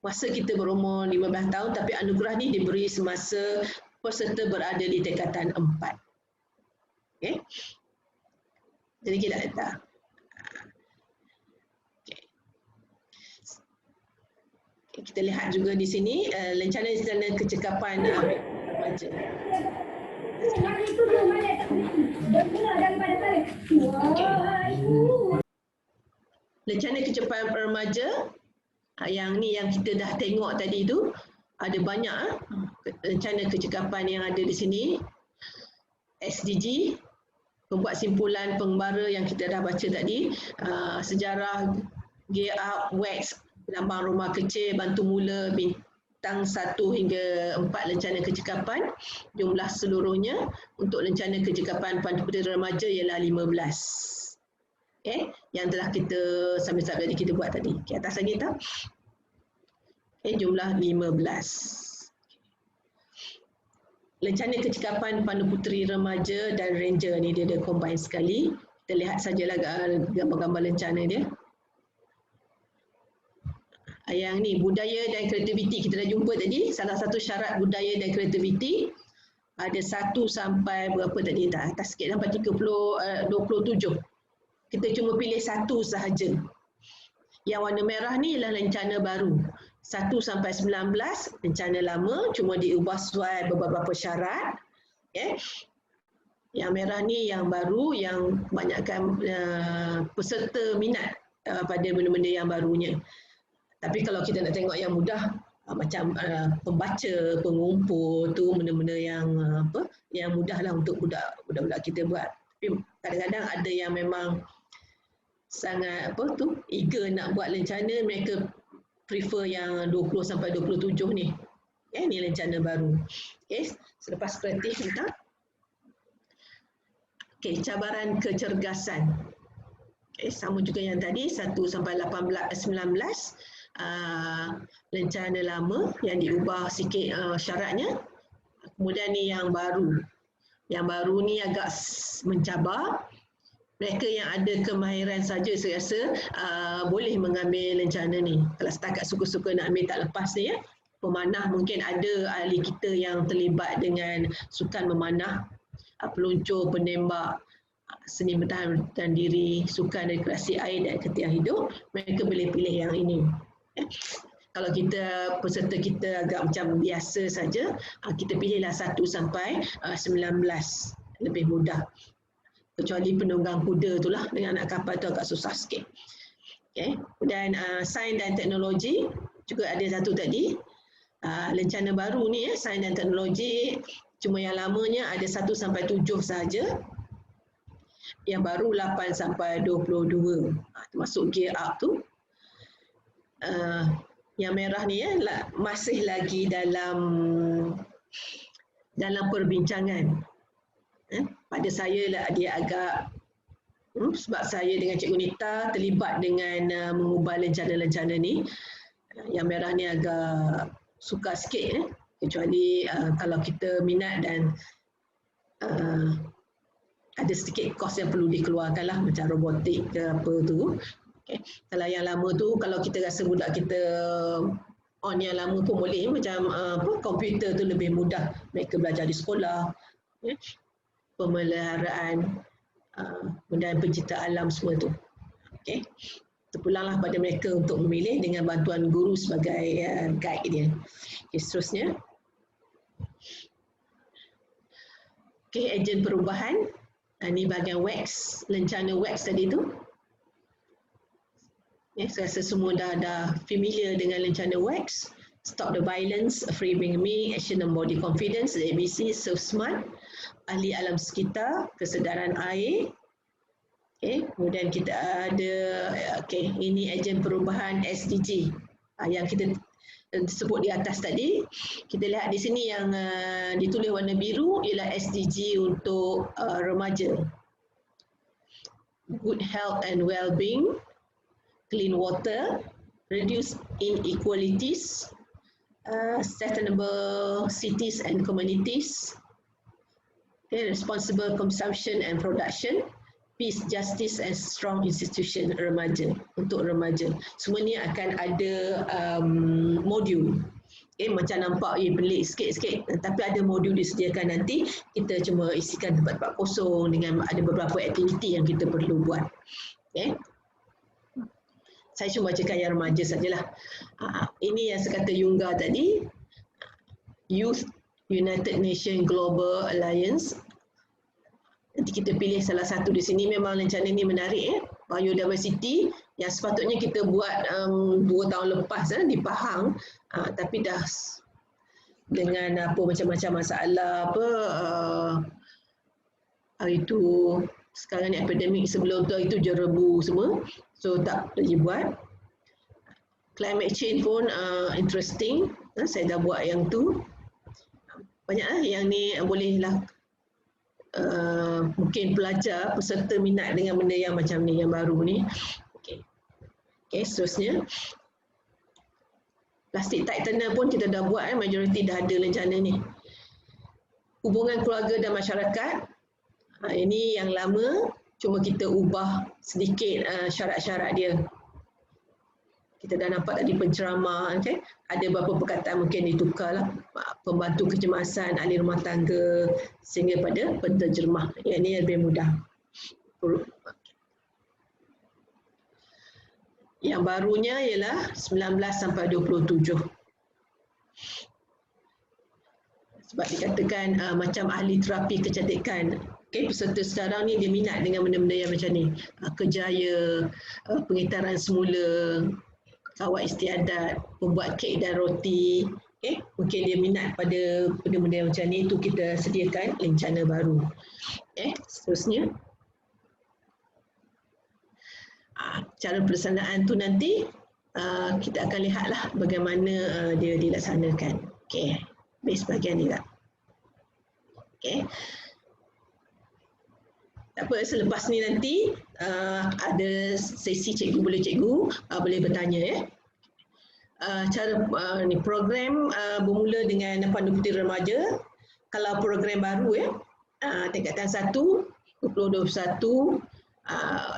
masa kita berumur 15 tahun, tapi anugerah ni diberi semasa peserta berada di tingkatan 4. Okay. Jadi kita letak. Okay. Kita lihat juga di sini lencana kecekapan remaja. Lencana kecekapan remaja yang ni yang kita dah tengok tadi tu, ada banyak rencana kecekapan yang ada di sini. SDG, pembuat simpulan pengembara yang kita dah baca tadi, sejarah, gear up, wax, lambang rumah kecil, bantu mula, bintang 1 hingga 4 lencana kecekapan. Jumlah seluruhnya untuk lencana kecekapan Pandu Putera Remaja ialah 15. Okay, yang telah kita sambil-sambil tadi kita buat tadi. Okay, atas lagi tak? Okay, jumlah 15. Lencana kecekapan Pandu Puteri Remaja dan Ranger ni dia combine sekali. Kita lihat sajalah gambar-gambar lencana dia. Yang ni budaya dan kreativiti kita dah jumpa tadi. Salah satu syarat budaya dan kreativiti ada 1 sampai berapa tadi dah atas sikit sampai 27. Kita cuma pilih 1 sahaja. Yang warna merah ni ialah lencana baru. 1 sampai 19 rencana lama, cuma diubah sesuai beberapa syarat. Okay. Yang merah ni yang baru, yang kebanyakan peserta minat pada benda-benda yang barunya. Tapi kalau kita nak tengok yang mudah, macam pembaca, pengumpul tu benda-benda yang yang mudah lah untuk budak-budak kita buat. Tapi kadang-kadang ada yang memang sangat eager nak buat lencana, mereka prefer yang 20 sampai 27 ni. Ni lencana baru. Okay, selepas kreatif kita. Okay, cabaran kecergasan. Okay, sama juga yang tadi 1 sampai 19 lencana lama yang diubah sikit syaratnya. Kemudian ni yang baru. Yang baru ni agak mencabar. Mereka yang ada kemahiran saja saya rasa boleh mengambil lencana ni. Kalau setakat suka-suka nak ambil tak lepas ni ya. Pemanah mungkin ada ahli kita yang terlibat dengan sukan memanah, peluncur, penembak, seni bertahan diri, sukan rekreasi air dan ketiak hidup. Mereka boleh pilih yang ini. Kalau kita peserta kita agak macam biasa saja, kita pilihlah 1 sampai 19, lebih mudah. Kecuali penunggang kuda itulah dengan anak kapal tu agak susah sikit. Okay. Dan sains dan teknologi juga ada satu tadi. Lencana baru ni sains dan teknologi, cuma yang lamanya ada 1 sampai 7 sahaja. Yang baru 8 sampai 22. Termasuk gear up tu. Yang merah ni masih lagi dalam perbincangan. Pada saya lah dia agak sebab saya dengan Cikgu Nita terlibat dengan mengubah lencana-lencana ni. Yang merah ni agak sukar sikit kecuali kalau kita minat dan ada sedikit kos yang perlu dikeluarkan lah, macam robotik ke apa tu. Okay. Kalau yang lama tu, kalau kita rasa budak kita on yang lama pun boleh, macam komputer tu lebih mudah mereka belajar di sekolah. Okay. Pemeliharaan dan pencipta alam semua tu. Okay. Terpulanglah pada mereka untuk memilih dengan bantuan guru sebagai guide dia. Okay, seterusnya. Okay, ejen perubahan. Ini bahagian wax, lencana wax tadi tu. Saya rasa semua dah familiar dengan lencana wax. Stop the violence, free bingami, action and body confidence, ABC, Surf Smart, ahli alam sekitar, kesedaran air. Okay, kemudian kita ada, ini ejen perubahan SDG yang kita sebut di atas tadi. Kita lihat di sini yang ditulis warna biru ialah SDG untuk remaja. Good health and well-being, clean water, reduce inequalities, sustainable cities and communities, responsible consumption and production, Peace, Justice and Strong Institution remaja, untuk remaja. Semua ni akan ada modul. Okay, macam nampak pelik sikit-sikit, tapi ada modul disediakan nanti. Kita cuma isikan tempat-tempat kosong dengan ada beberapa aktiviti yang kita perlu buat. Okay. Saya cuma bacakan yang remaja sajalah. Ini yang saya kata Yungga tadi, Youth United Nations Global Alliance. Nanti kita pilih salah satu di sini. Memang rencana ni menarik, biodiversity yang sepatutnya kita buat 2 tahun lepas di Pahang, tapi dah dengan macam-macam masalah hari tu, sekarang ni epidemik, sebelum tu itu jerebu semua, so tak boleh buat. Climate change pun interesting, saya dah buat yang tu. Banyaklah yang ni bolehlah mungkin pelajar, peserta minat dengan benda yang macam ni, yang baru ni. Okay, seterusnya. Plastik tight tunnel pun kita dah buat, majoriti dah ada rencana ni. Hubungan keluarga dan masyarakat, ini yang lama, cuma kita ubah sedikit syarat-syarat dia. Kita dah nampak tadi penceramah, okay? Ada beberapa perkataan mungkin ditukarlah. Pembantu kecemasan, ahli rumah tangga, sehingga pada penterjemah. Yang ini lebih mudah. Yang barunya ialah 19 sampai 27. Sebab dikatakan macam ahli terapi kecantikan. Okay, peserta sekarang ni dia minat dengan benda-benda yang macam ni. Kerjaya, pengitaran semula, kawat istiadat, membuat kek dan roti. Okay, mungkin dia minat pada benda-benda yang macam ni, itu kita sediakan rencana baru. Okay, seterusnya. Cara pelaksanaan tu nanti kita akan lihatlah bagaimana dia dilaksanakan. Okay, base bahagian ni tak? Okay. Tak apa, selepas ni nanti ada sesi cikgu boleh bertanya ya. Cara ni program bermula dengan Pandu Puteri Remaja. Kalau program baru ya, tingkatan 1 2021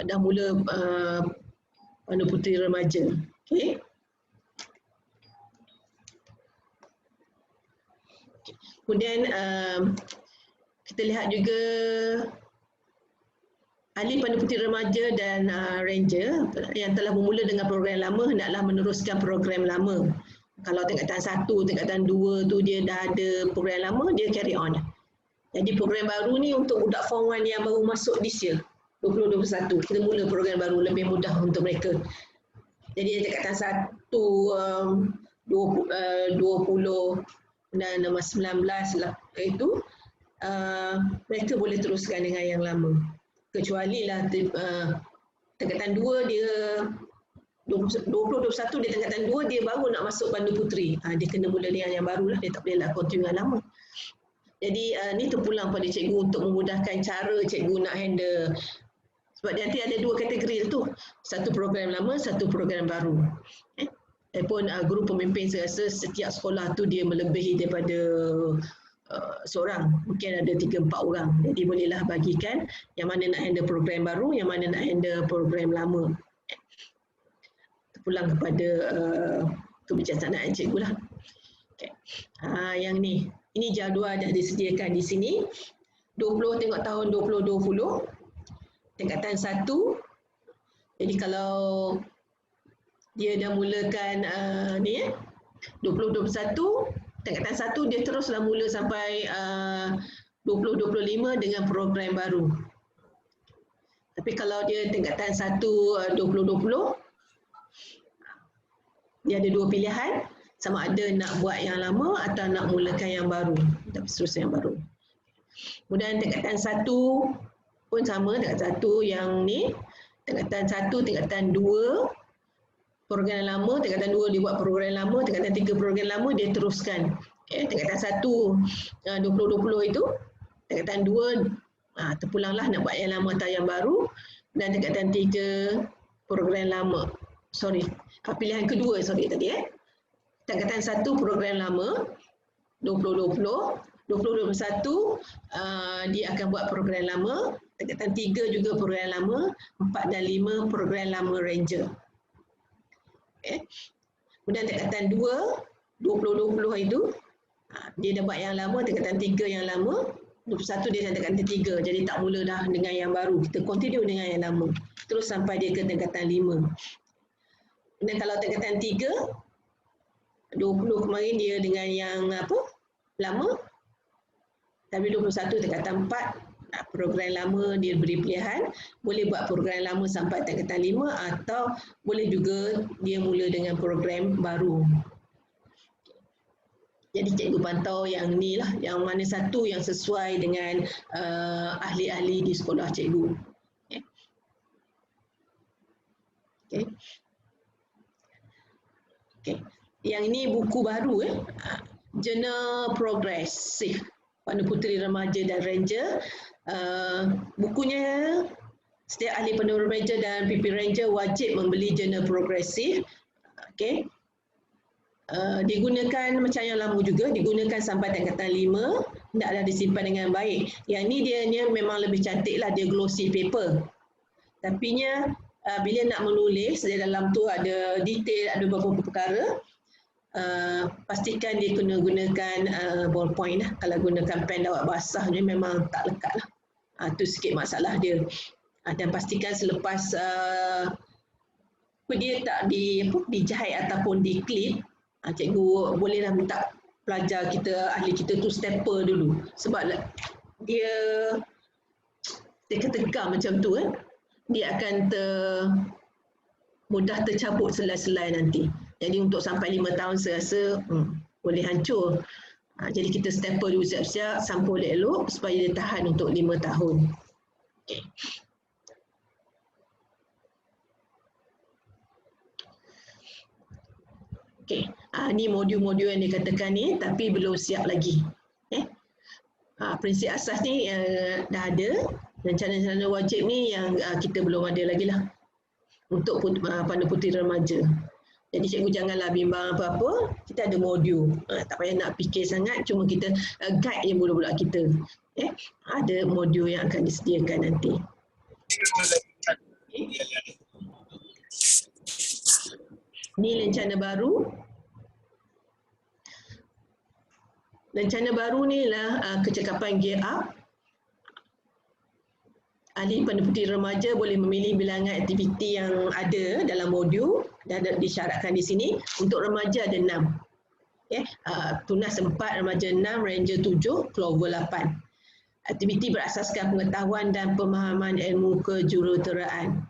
dah mula Pandu Puteri Remaja. Okey. Kemudian kita lihat juga ahli Pandu Puteri Remaja dan Ranger yang telah bermula dengan program lama hendaklah meneruskan program lama. Kalau tingkatan 1, tingkatan 2 tu dia dah ada program lama, dia carry on. Jadi program baru ni untuk budak form 1 yang baru masuk this year, 2021, kita mula program baru, lebih mudah untuk mereka. Jadi tingkatan 1, 20 dan 19 lah itu, mereka boleh teruskan dengan yang lama. Kecuali lah tingkatan 2 dia 2021 dia tingkatan 2 dia baru nak masuk Pandu Puteri. Dia kena mula dengan yang baru lah, dia tak boleh lah continue yang lama. Jadi ni terpulang pada cikgu untuk memudahkan cara cikgu nak handle. Sebab nanti ada 2 kategori tu. Satu program lama, satu program baru. Pun guru pemimpin saya rasa setiap sekolah tu dia melebihi daripada seorang, mungkin ada 3-4 orang. Jadi bolehlah bagikan yang mana nak handle program baru, yang mana nak handle program lama. Terpulang kepada kebijaksanaan cikgu lah. Okay. Yang ni, ini jadual dah disediakan di sini. 20 tengok tahun 2020, tingkatan 1. Jadi kalau dia dah mulakan ni 2021, tingkatan 1 dia teruslah mula sampai 2025 dengan program baru. Tapi kalau dia tingkatan 1 2020, dia ada 2 pilihan, sama ada nak buat yang lama atau nak mulakan yang baru, dan seterusnya yang baru. Kemudian tingkatan 1 pun sama, tingkatan 1 yang ni, tingkatan 1, tingkatan 2 program lama, tingkatan 2 dia buat program lama, tingkatan 3 program lama dia teruskan. Tingkatan 1 2020 itu, tingkatan 2 terpulanglah nak buat yang lama atau yang baru, dan tingkatan 3 program lama. Pilihan kedua tadi tingkatan 1 program lama 2020, 2021 dia akan buat program lama, Tingkatan 3 juga program lama, 4 dan 5 program lama Ranger. Okay. Kemudian tingkatan 2, 2020 itu, dia dapat yang lama, tingkatan 3 yang lama, 21 dia tingkatan 3. Jadi tak mula dah dengan yang baru. Kita continue dengan yang lama. Terus sampai dia ke tingkatan 5. Dan kalau tingkatan 3, 20 kemarin dia dengan yang apa? Lama. Tapi 21 tingkatan 4, program lama dia beri pilihan, boleh buat program lama sampai tingkatan 5 atau boleh juga dia mula dengan program baru. Jadi cikgu pantau yang ni lah, yang mana satu yang sesuai dengan ahli-ahli di sekolah cikgu. Okay. Okay. Okay. Yang ini buku baru, Jurnal Progresif Pandu Puteri Remaja dan Ranger. Bukunya setiap ahli pandu remaja dan PP Ranger wajib membeli Jurnal Progresif. Okay. Digunakan macam yang lama juga, digunakan sampai tingkatan 5, hendaklah disimpan dengan baik. Yang ni dia memang lebih cantik lah, dia glossy paper. Tapi bila nak menulis, di dalam tu ada detail, ada beberapa perkara. Pastikan dia kena gunakan ballpoint lah. Kalau gunakan pen dawat basah ni memang tak lekat lah. Tu sikit masalah dia. Dan pastikan selepas dia tak dijahit ataupun diklip, cikgu bolehlah minta pelajar kita, ahli kita tu stapler dulu. Sebab dia tegak macam tu dia akan mudah tercabut selai-selai nanti. Jadi untuk sampai 5 tahun saya rasa boleh hancur. Jadi kita stapler dulu siap-siap, sampul elok supaya dia tahan untuk 5 tahun. Okay. Okay. Ni modul-modul yang dikatakan ni tapi belum siap lagi. Prinsip asas ni dah ada. Rencana-rencana wajib ni yang kita belum ada lagi lah untuk pandu puteri remaja. Jadi cikgu janganlah bimbang apa-apa, kita ada modul. Tak payah nak fikir sangat, cuma kita guide je budak-budak kita. Ada modul yang akan disediakan nanti. Ini rencana baru. Rencana baru ni lah kecakapan gear up. Ahli pandu puteri remaja boleh memilih bilangan aktiviti yang ada dalam modul dan disyaratkan di sini. Untuk remaja ada 6. Tunas 4, remaja 6, ranger 7, clover 8. Aktiviti berasaskan pengetahuan dan pemahaman ilmu kejuruteraan.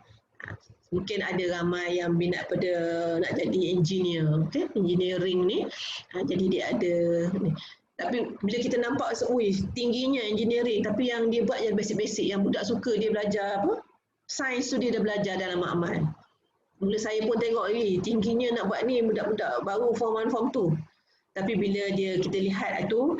Mungkin ada ramai yang minat pada nak jadi engineer, engineering ni. Jadi dia ada ni. Tapi bila kita nampak, tingginya engineering, tapi yang dia buat yang basic-basic, yang budak suka dia belajar sains tu dia dah belajar dalam makmal. Mula saya pun tengok, tingginya nak buat ni budak-budak baru form 1, form 2. Tapi bila kita lihat tu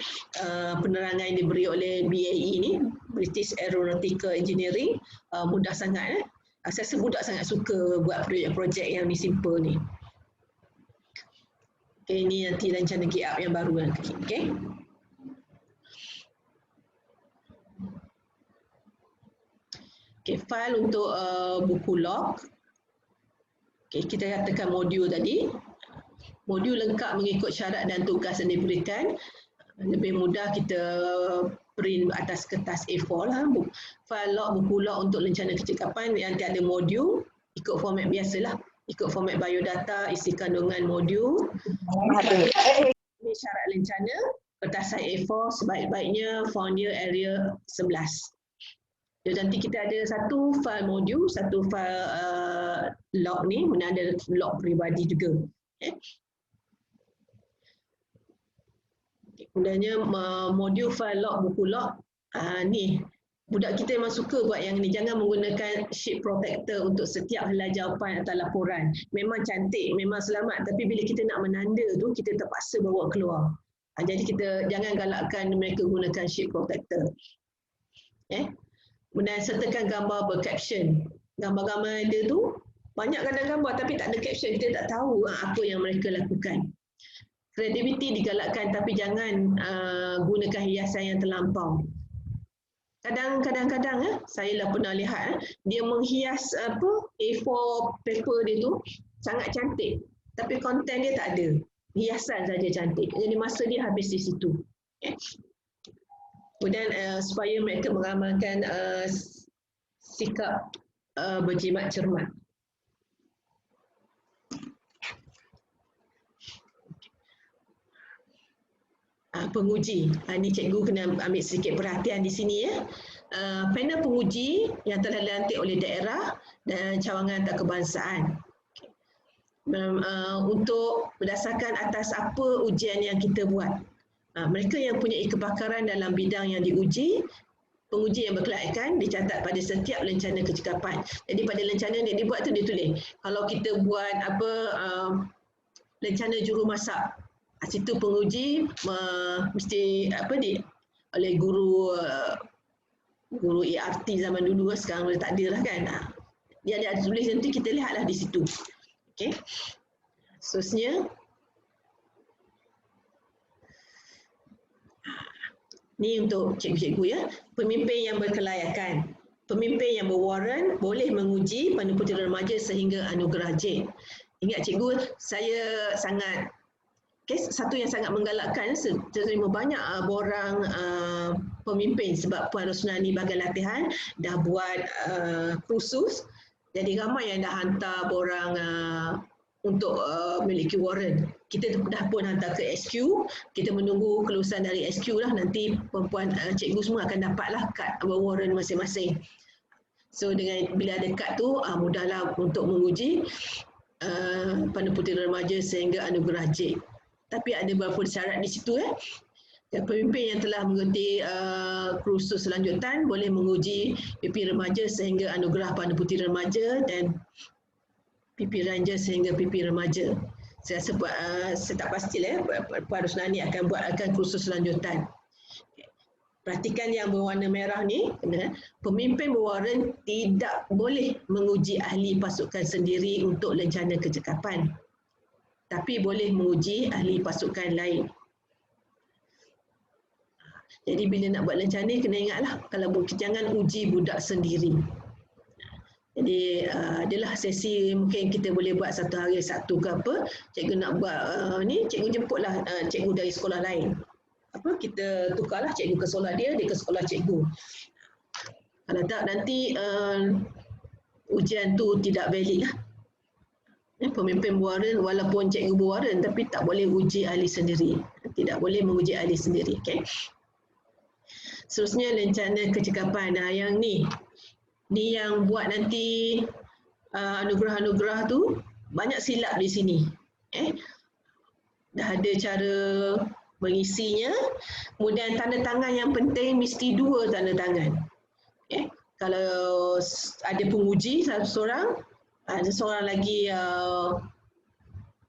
penerangan yang diberi oleh BAE ni, British Aeronautical Engineering, mudah sangat. Saya rasa budak sangat suka buat projek-projek yang ni simple ni. Okay, ini nanti rencana gear up yang baru nanti. Okay. Okay, file untuk buku log. Okay, kita katakan modul tadi. Modul lengkap mengikut syarat dan tugas yang diberikan. Lebih mudah kita print atas kertas A4 lah. File log, buku log untuk rencana kecekapan yang tiada modul, ikut format biasalah. Ikut format biodata, isi kandungan modul. Ini syarat rencana, kertas A4 sebaik-baiknya font dia area 11. Jadi nanti kita ada satu file modul, satu file log ni, mana ada log peribadi juga. Kemudiannya modul file log, buku log, ni budak kita memang suka buat yang ni. Jangan menggunakan sheet protector untuk setiap helai jawapan atau laporan. Memang cantik, memang selamat. Tapi bila kita nak menanda tu, kita terpaksa bawa keluar. Jadi kita jangan galakkan mereka gunakan sheet protector. Kemudian sertakan gambar bercaption. Gambar-gambar yang ada tu, banyak kadang gambar tapi tak ada caption. Kita tak tahu apa yang mereka lakukan. Kreativiti digalakkan tapi jangan gunakan hiasan yang terlampau. kadang-kadang saya lah pernah lihat dia menghias A4 paper dia tu sangat cantik, tapi konten dia tak ada, hiasan saja cantik, jadi masa dia habis di situ. Kemudian supaya mereka mengamalkan sikap berjimat cermat. Penguji, ini cikgu kena ambil sedikit perhatian di sini ya. Panel penguji yang telah dilantik oleh daerah dan cawangan antarkebangsaan. Untuk berdasarkan atas apa ujian yang kita buat. Mereka yang punya kepakaran dalam bidang yang diuji, penguji yang berkelayakan dicatat pada setiap lencana kecekapan. Jadi pada lencana yang dibuat tu dia tulis. Kalau kita buat lencana jurumasak, situ penguji mesti oleh guru ERT zaman dulu, sekarang dah tak ada lah kan. Dia ada tulis nanti, kita lihatlah di situ. Okey. Seterusnya ni untuk cikgu-cikgu ya. Pemimpin yang berkelayakan. Pemimpin yang berwaran boleh menguji Pandu-Putera Remaja sehingga anugerah J. Ingat cikgu, saya sangat satu yang sangat menggalakkan terima banyak borang pemimpin, sebab Puan Rosnani bahagian latihan dah buat kursus, jadi ramai yang dah hantar borang untuk memiliki warrant. Kita dah pun hantar ke SQ, kita menunggu kelulusan dari SQ lah, nanti perempuan cikgu semua akan dapatlah kad warrant masing-masing. So dengan bila ada kad tu mudahlah untuk menguji Pandu-Putera Remaja sehingga anugerah J. Tapi ada beberapa syarat di situ pemimpin yang telah mengikuti kursus lanjutan boleh menguji PP Remaja sehingga anugerah Pandu-Putera Remaja dan PP Ranger sehingga PP Remaja. Saya rasa saya tak pastilah Puan Rosnani akan buatkan kursus lanjutan. Perhatikan yang berwarna merah ni, pemimpin berwaran tidak boleh menguji ahli pasukan sendiri untuk lencana kecekapan, tapi boleh menguji ahli pasukan lain. Jadi bila nak buat lencana, kena ingatlah kalau jangan uji budak sendiri. Jadi adalah sesi mungkin kita boleh buat satu hari Sabtu ke apa, cikgu nak buat cikgu jemputlah cikgu dari sekolah lain. Kita tukarlah cikgu ke sekolah dia ke sekolah cikgu. Kalau tak nanti ujian tu tidak valid lah. Pemimpin berwaran walaupun cikgu berwaran tapi tak boleh uji ahli sendiri. Tidak boleh menguji ahli sendiri. Okay. Seterusnya lencana kecekapan. Yang ni yang buat nanti anugerah-anugerah tu banyak silap di sini. Dah ada cara mengisinya. Kemudian tanda tangan yang penting mesti 2 tanda tangan. Kalau ada penguji satu seorang, ada seorang lagi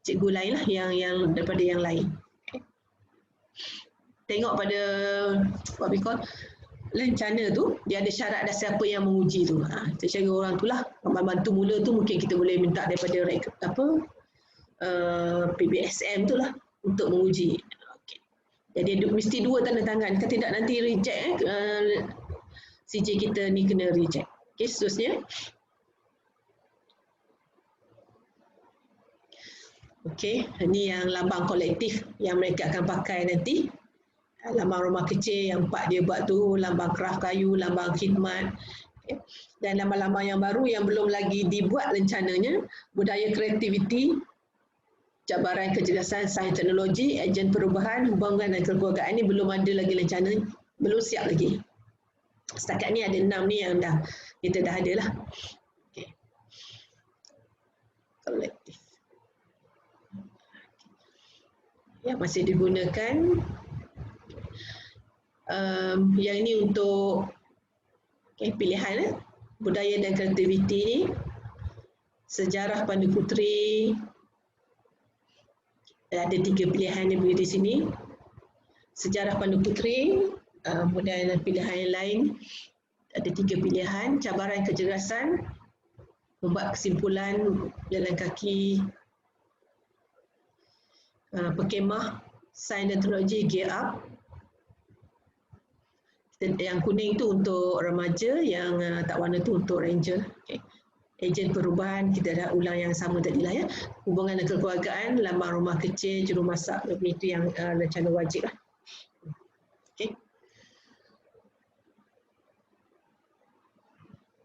cikgu lain lah yang daripada yang lain. Tengok pada what we call lencana tu, dia ada syarat dah siapa yang menguji tu. Kita cari orang tu lah. Bantu mula tu mungkin kita boleh minta daripada PBSM tu lah untuk menguji. Okay. Jadi mesti 2 tanda tangan. Kalau tidak nanti reject CJ kita ni kena reject. Okay, seterusnya. Okey, ini yang lambang kolektif yang mereka akan pakai nanti. Lambang rumah kecil yang Pak dia buat tu, lambang kraft kayu, lambang khidmat. Okay. Dan lambang-lambang yang baru yang belum lagi dibuat rencananya, budaya kreativiti, cabaran kecerdasan sains teknologi, ejen perubahan, hubungan dan kekeluargaan ini belum ada lagi rencana, belum siap lagi. Setakat ni ada 6 ni yang kita dah ada lah. Okay. Kolektif. Yang masih digunakan. Yang ini untuk pilihan budaya dan kreativiti ni, sejarah Pandu Puteri, ada 3 pilihan yang boleh di sini. Sejarah Pandu Puteri, kemudian pilihan yang lain ada 3 pilihan. Cabaran kecerdasan, membuat kesimpulan jalan kaki, perkemah sains dan teknologi gear up. Yang kuning tu untuk remaja, yang tak warna tu untuk ranger. Okay. Ejen perubahan, kita dah ulang yang sama tadi lah ya. Hubungan dan kekeluargaan, lambang rumah kecil, jurumasak, itu yang rencana wajib lah. Okay.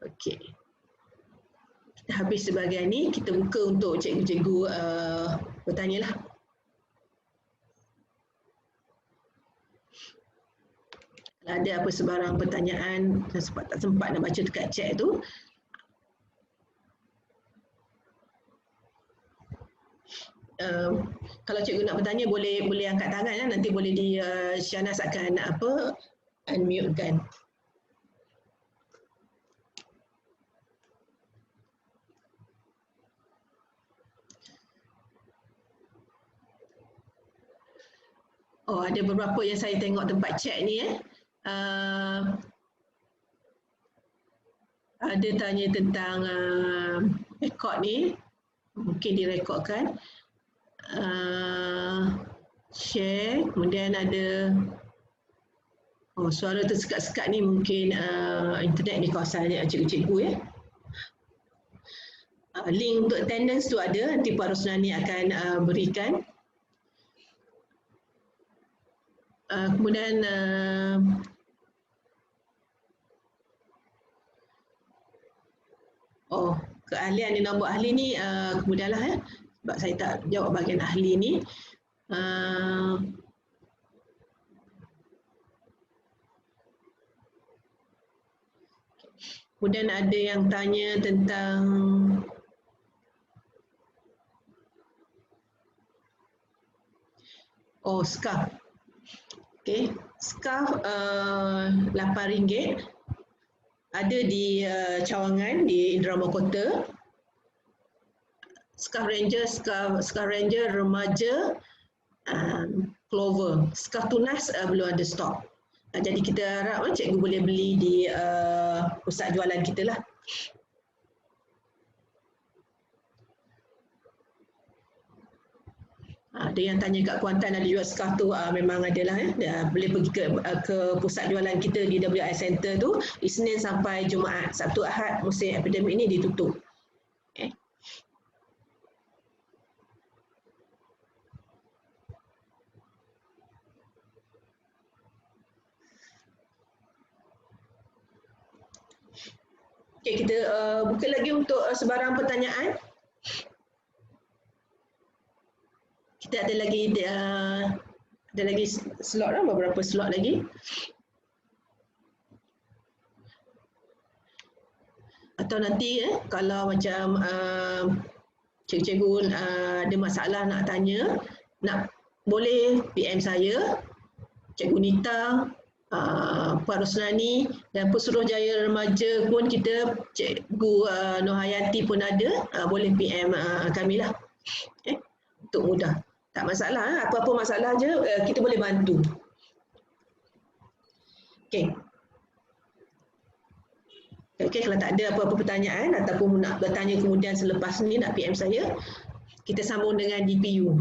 Okay. Kita habis sebahagian ni, kita buka untuk cikgu-cikgu bertanya lah. Kalau ada apa sebarang pertanyaan, tak sempat nak baca dekat chat tu, kalau cikgu nak bertanya boleh angkat tangan ya. Nanti boleh Syahnaz akan unmute kan. Oh, ada beberapa yang saya tengok tempat chat ni ada tanya tentang rekod ni, mungkin direkodkan. Share, kemudian ada suara tersekat-sekat ni mungkin internet di kawasan cikgu-cikgu ya. Link untuk attendance tu ada, nanti Pak Rosnani akan berikan. Kemudian keahlian di nombor ahli ni kemudianlah ya, sebab saya tak jawab bahagian ahli ni. Kemudian ada yang tanya tentang scarf. Okay, scarf RM8 ada di cawangan di Indrama Kota. Scarf Ranger remaja, Clover. Scarf tunas belum ada stok. Jadi kita harap cikgu boleh beli di pusat jualan kita lah. Ada yang tanya kat Kuantan ada jual scarf tu, memang adalah boleh pergi ke pusat jualan kita di WI Center tu Isnin sampai Jumaat. Sabtu Ahad musim epidemik ini ditutup. Okay. Okay, kita buka lagi untuk sebarang pertanyaan. Kita ada lagi slot lah, beberapa slot lagi. Atau nanti kalau macam cikgu-cikgu ada masalah nak tanya, boleh PM saya, Cikgu Nita, Puan Rosnani dan Pesuruhjaya Remaja pun kita, Cikgu Nur Hayati pun ada, boleh PM kami lah. Okay. Untuk mudah. Tak masalah, apa-apa masalah je kita boleh bantu. Okay. Okay, kalau tak ada apa-apa pertanyaan ataupun nak bertanya kemudian selepas ni nak PM saya, kita sambung dengan DPU.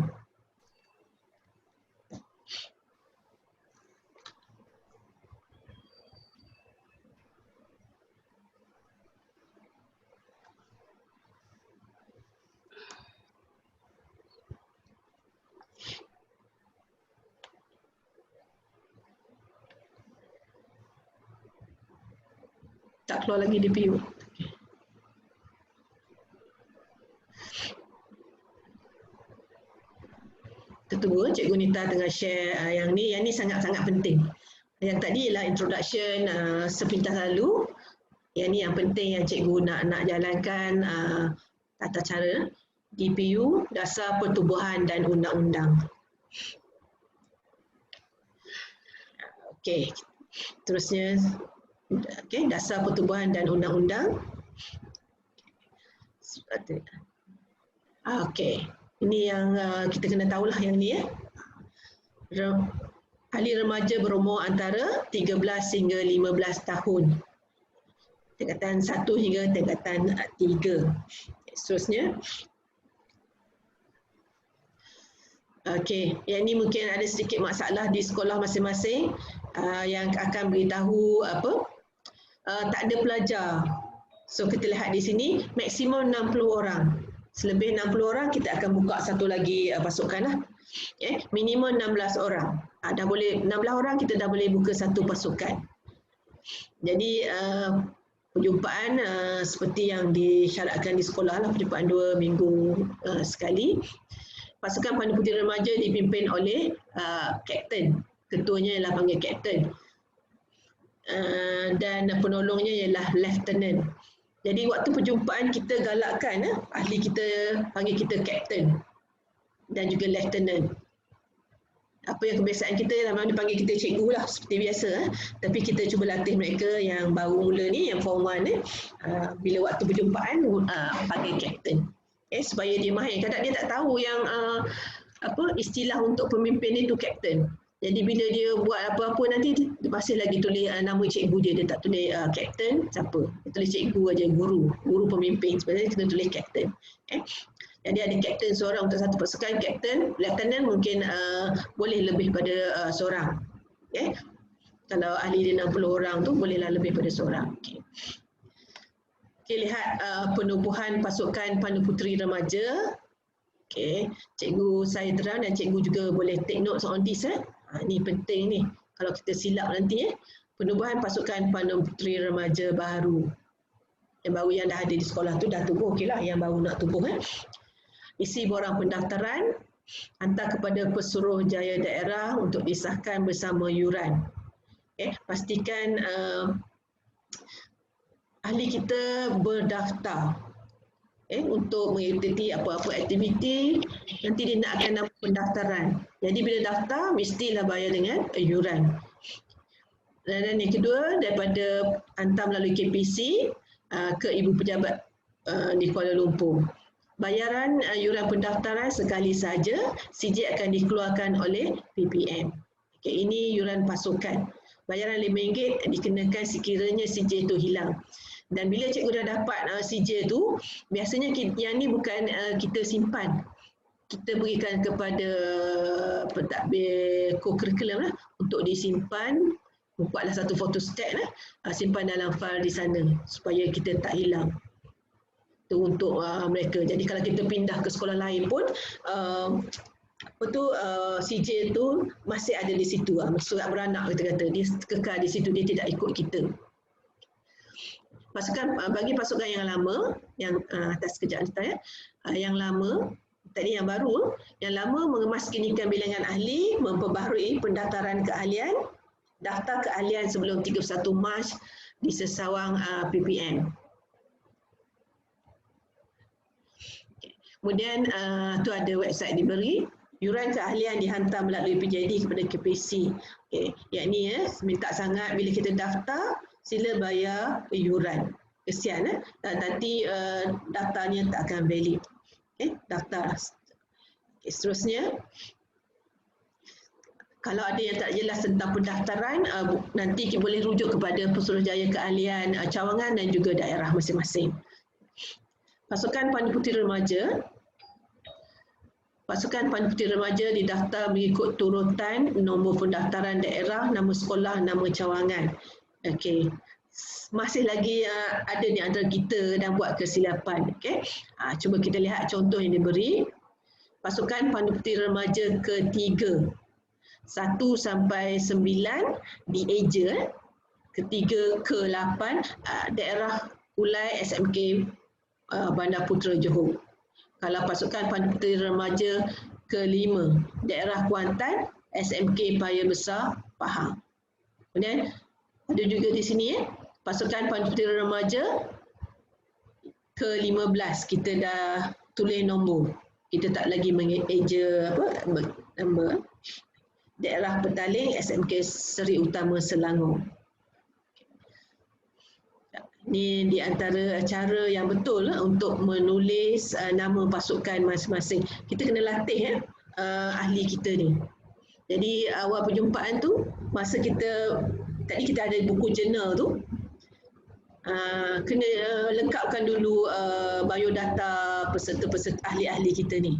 Tak keluar lagi DPU. Kita tunggu Cikgu Nita tengah share yang ni sangat-sangat penting. Yang tadi ialah introduction sepintas lalu. Yang ni yang penting yang cikgu nak jalankan tata cara DPU, Dasar Pertubuhan dan Undang-Undang. Okey. Terusnya Dasar Pertubuhan dan Undang-Undang. Okey. Ini yang kita kena tahulah yang ni ya. Ahli remaja berumur antara 13 hingga 15 tahun. Tingkatan 1 hingga tingkatan 3. Seterusnya. Okey, yang ni mungkin ada sedikit masalah di sekolah masing-masing. yang akan beritahu tak ada pelajar. So kita lihat di sini maksimum 60 orang. Selebih 60 orang kita akan buka satu lagi pasukan lah. Minimum 16 orang. Dah boleh 16 orang kita dah boleh buka satu pasukan. Jadi perjumpaan seperti yang disyaratkan di sekolah lah, perjumpaan 2 minggu sekali. Pasukan Pandu Puteri Remaja dipimpin oleh kapten. Ketuanya ialah panggil kapten. Dan penolongnya ialah lieutenant. Jadi waktu perjumpaan kita galakkan ahli kita panggil kita kapten dan juga lieutenant. Apa yang kebiasaan kita lama dipanggil kita cikgu lah seperti biasa, tapi kita cuba latih mereka yang baru mula ni, yang form 1 bila waktu perjumpaan panggil kapten, supaya dia mahir. Kadang dia tak tahu yang istilah untuk pemimpin itu kapten. Jadi bila dia buat apa-apa nanti dia masih lagi tulis nama cikgu dia tak tulis kapten siapa. Dia tulis cikgu aja, guru pemimpin. Sebenarnya kita tulis kapten. Jadi ada kapten seorang untuk satu pasukan, kapten, lieutenant mungkin boleh lebih pada seorang. Kalau ahli dia 60 orang tu bolehlah lebih pada seorang. Lihat penubuhan pasukan Pandu Puteri Remaja. Cikgu saya terang dan cikgu juga boleh take notes on this. Ni penting ni. Kalau kita silap nanti penubuhan pasukan Pandu Puteri Remaja baru. Yang baru yang dah ada di sekolah tu dah tubuh, okeylah, yang baru nak tubuh. Isi borang pendaftaran, hantar kepada Pesuruhjaya Daerah untuk disahkan bersama yuran. Pastikan ahli kita berdaftar untuk mengikuti apa-apa aktiviti. Nanti dia nak akan dapat pendaftaran. Jadi bila daftar mestilah bayar dengan yuran. Dan yang kedua, daripada hantar melalui KPC ke ibu pejabat di Kuala Lumpur. Bayaran yuran pendaftaran sekali saja, CJ akan dikeluarkan oleh PPM. Ini yuran pasukan. Bayaran RM5 dikenakan sekiranya CJ itu hilang. Dan bila cikgu dah dapat CJ tu, biasanya yang ni bukan kita simpan. Kita berikan kepada pentadbir co-curriculum untuk disimpan. Buatlah satu photostat simpan dalam file di sana supaya kita tak hilang. Itu untuk mereka. Jadi kalau kita pindah ke sekolah lain pun CJ tu masih ada di situ. Surat beranak kita kata, dia kekal di situ, dia tidak ikut kita. Bagi pasukan yang lama, yang atas sekejap yang lama, tadi yang baru, yang lama mengemaskinkan bilangan ahli, memperbaharui pendaftaran keahlian, daftar keahlian sebelum 31 Mac di sesawang PPM. Kemudian tu ada website diberi, yuran keahlian dihantar melalui PJD kepada KPC. Yakni minta sangat bila kita daftar, sila bayar yuran. Kesian nanti daftarnya tak akan valid. Daftar. Seterusnya, kalau ada yang tak jelas tentang pendaftaran, nanti kita boleh rujuk kepada Pesuruhjaya Keahlian Cawangan dan juga daerah masing-masing. Pasukan Pandu Puteri Remaja. Pasukan Pandu Puteri Remaja didaftar mengikut turutan nombor pendaftaran daerah, nama sekolah, nama cawangan. Masih lagi ada di antara kita dan buat kesilapan. Cuba kita lihat contoh yang diberi. Pasukan Pandu Puteri Remaja ketiga, 1 sampai 9 di Eja, ketiga ke 8 daerah Ulai SMK Bandar Putra Johor. Kalau pasukan Pandu Puteri Remaja ke-5 daerah Kuantan SMK Paya Besar Pahang. Kemudian ada juga di sini pasukan Pandu Puteri Remaja ke-15, kita dah tulis nombor. Kita tak lagi mengeja nombor. Daerah Petaling SMK Seri Utama Selangor. Ini di antara cara yang betul untuk menulis nama pasukan masing-masing. Kita kena latih ahli kita ni. Jadi awal perjumpaan tu, masa tadi kita ada buku jurnal tu, kena lengkapkan dulu biodata peserta-peserta ahli-ahli kita ni.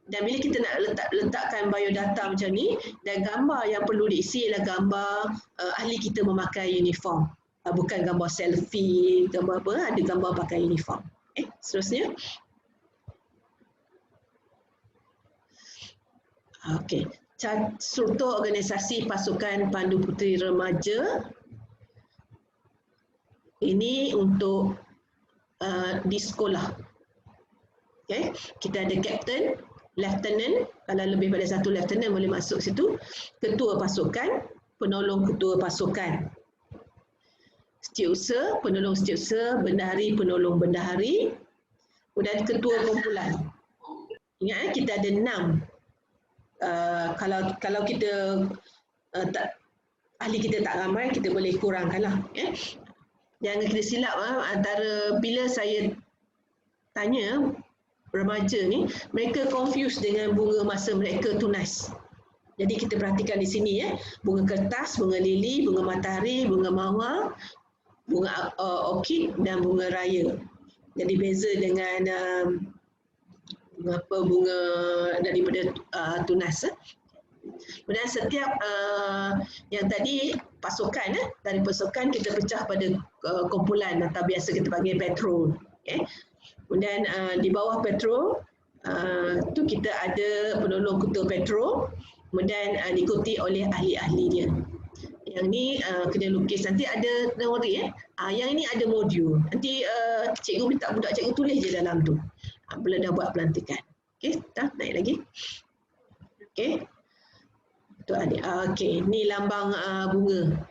Dan bila kita nak letakkan biodata macam ni, dan gambar yang perlu diisi ialah gambar ahli kita memakai uniform. Bukan gambar selfie, gambar apa, ada gambar pakai uniform. Seterusnya. Okey, struktur organisasi pasukan Pandu Puteri Remaja. Ini untuk di sekolah. Okay. Kita ada kapten, lieutenant, kalau lebih pada satu lieutenant boleh masuk situ, ketua pasukan, penolong ketua pasukan, setiausaha, penolong setiausaha, bendahari, penolong bendahari, kemudian ketua kumpulan. Ingat kita ada 6. Kalau kita ahli kita tak ramai, kita boleh kurangkanlah. Jangan kita silap antara bila saya tanya remaja ni, mereka confused dengan bunga masa mereka tunas. Jadi kita perhatikan di sini bunga kertas, bunga lili, bunga matahari, bunga mawar, bunga orkid dan bunga raya. Jadi beza dengan bunga daripada tunas. Kemudian setiap yang tadi pasukan, dari pasukan kita pecah pada kumpulan atau biasa kita panggil patrol. Kemudian di bawah patrol tu kita ada penolong ketua patrol, kemudian diikuti oleh ahli-ahli dia. Yang ni kena lukis, nanti ada teori yang ini ada modul. Nanti cikgu minta budak cikgu tulis je dalam tu. Bila dah buat pelantikan. Okey, dah naik lagi. Okey. Tu adik. Okey, ni lambang bunga.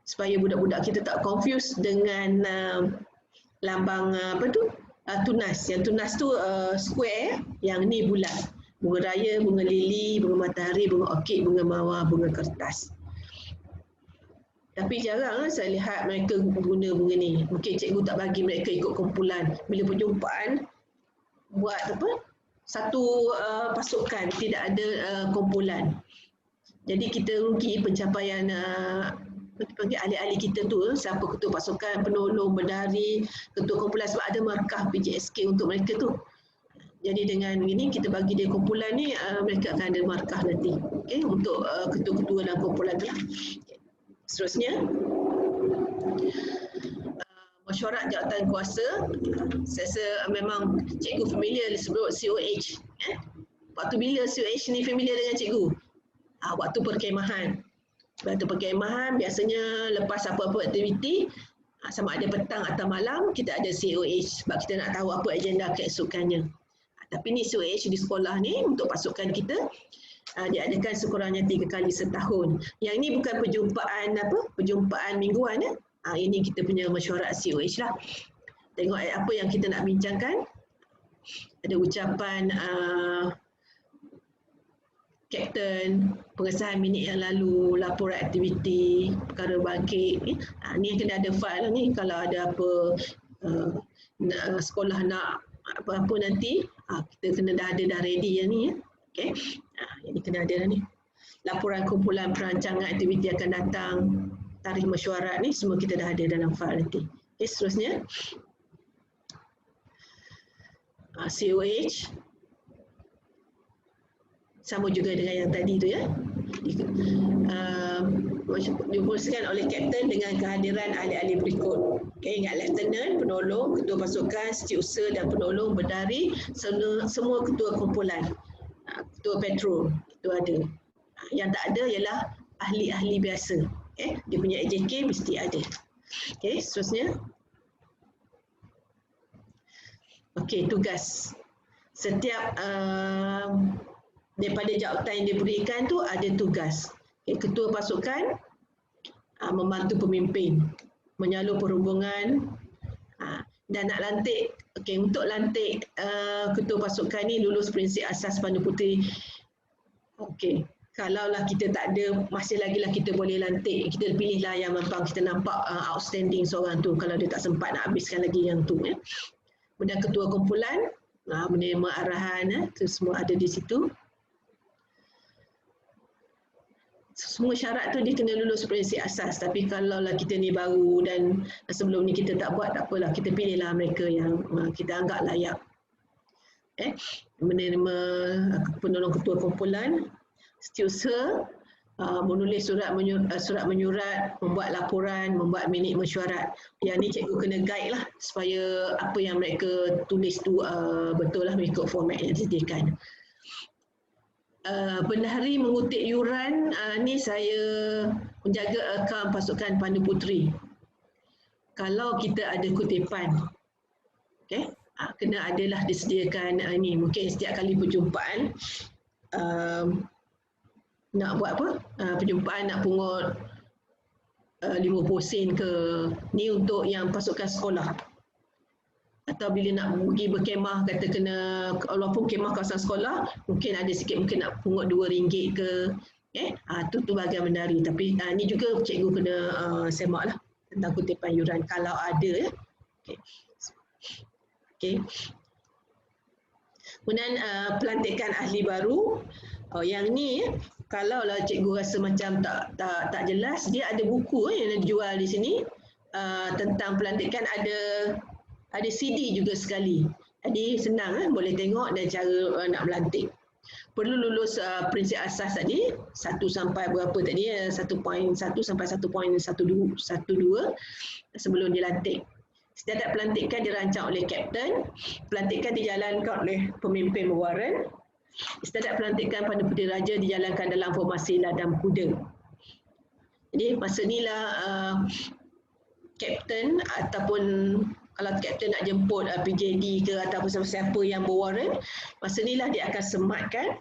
Supaya budak-budak kita tak confuse dengan lambang tunas. Yang tunas tu square, yang ni bulat. Bunga raya, bunga lili, bunga matahari, bunga orkid, bunga mawar, bunga kertas. Tapi jarang saya lihat mereka guna bunga ni. Mungkin cikgu tak bagi mereka ikut kumpulan. Bila perjumpaan, buat satu pasukan, tidak ada kumpulan. Jadi kita rugi pencapaian ahli-ahli kita tu, siapa ketua pasukan, penolong, bendahari, ketua kumpulan, sebab ada markah PJSK untuk mereka tu. Jadi dengan ini kita bagi dia kumpulan ni, mereka akan ada markah nanti. Okay, untuk ketua-ketua dalam kumpulan tu lah. Seterusnya, mesyuarat jawatan kuasa. Saya rasa memang cikgu familiar disebut COH. Waktu bila COH ni familiar dengan cikgu? Waktu perkemahan. Waktu perkemahan biasanya lepas apa-apa aktiviti, sama ada petang atau malam, kita ada COH sebab kita nak tahu apa agenda keesokannya. Tapi ni COH di sekolah ni untuk pasukan kita diadakan sekurangnya 3 kali setahun. Yang ini bukan perjumpaan mingguan. Ini kita punya mesyuarat COH lah. Tengok apa yang kita nak bincangkan. Ada ucapan kapten, pengesahan minit yang lalu, laporan aktiviti, perkara bangkit. Ni yang kena ada file ni. Kalau ada apa sekolah nak apa-apa nanti, kita kena dah ready yang ni. Okay. Ini kena ada ni. Laporan kumpulan perancangan aktiviti akan datang, tarikh mesyuarat ni semua kita dah ada dalam file nanti. Okay, seterusnya. COH. Sama juga dengan yang tadi tu diuruskan oleh kapten dengan kehadiran ahli-ahli berikut. Okay, ingat lieutenant, penolong, ketua pasukan, setiausaha dan penolong, bendahari, semua ketua kumpulan. Ketua patrol itu ada. Yang tak ada ialah ahli-ahli biasa. Okay, dia punya AJK mesti ada. Okay, seterusnya. Okay, tugas. Setiap daripada jawatan yang diberikan tu ada tugas. Ketua pasukan membantu pemimpin, menyalur perhubungan dan nak lantik. Untuk lantik ketua pasukan ni lulus prinsip asas Pandu Puteri. Kalaulah kita tak ada, masih lagi lah kita boleh lantik. Kita pilihlah yang memang kita nampak outstanding seorang tu, kalau dia tak sempat nak habiskan lagi yang tu. Kemudian ketua kumpulan menerima arahan, itu semua ada di situ. Semua syarat tu dia kena lulus prinsip asas. Tapi kalaulah kita ni baru dan sebelum ni kita tak buat, tak apalah, kita pilihlah mereka yang kita anggap layak. menerima penolong ketua kumpulan, setiausaha, menulis surat menyurat, membuat laporan, membuat minit mesyuarat. Yang ni cikgu kena guide lah supaya apa yang mereka tulis tu betul lah mengikut format yang disediakan. Bendahari mengutip yuran, ni saya menjaga akaun pasukan Pandu Puteri. Kalau kita ada kutipan, kena adalah disediakan ni. Mungkin setiap kali perjumpaan nak buat apa? Perjumpaan nak pungut 50 sen ke, ni untuk yang pasukan sekolah. Atau bila nak pergi berkemah, kata kena, walaupun kemah kawasan sekolah, mungkin ada sikit, mungkin nak pungut RM2 ke, tu bahagian bendahari. Tapi ni juga cikgu kena semak lah tentang kutipan yuran kalau ada. Kemudian pelantikan ahli baru. Yang ni kalau lah cikgu rasa macam tak jelas, dia ada buku yang dijual di sini tentang pelantikan, ada CD juga sekali. Jadi senang boleh tengok dan cara nak melantik. Perlu lulus prinsip asas tadi, 1 sampai berapa tadi, 1.1 sampai 1.12 sebelum dilantik. Setiap pelantikan dirancang oleh kapten, pelantikan dijalankan oleh pemimpin berwaran. Setiap pelantikan Pandu Puteri Raja dijalankan dalam formasi ladam kuda. Jadi masa inilah kapten ataupun kalau kapten nak jemput PJD ke ataupun siapa yang berwaran, masa inilah dia akan sematkan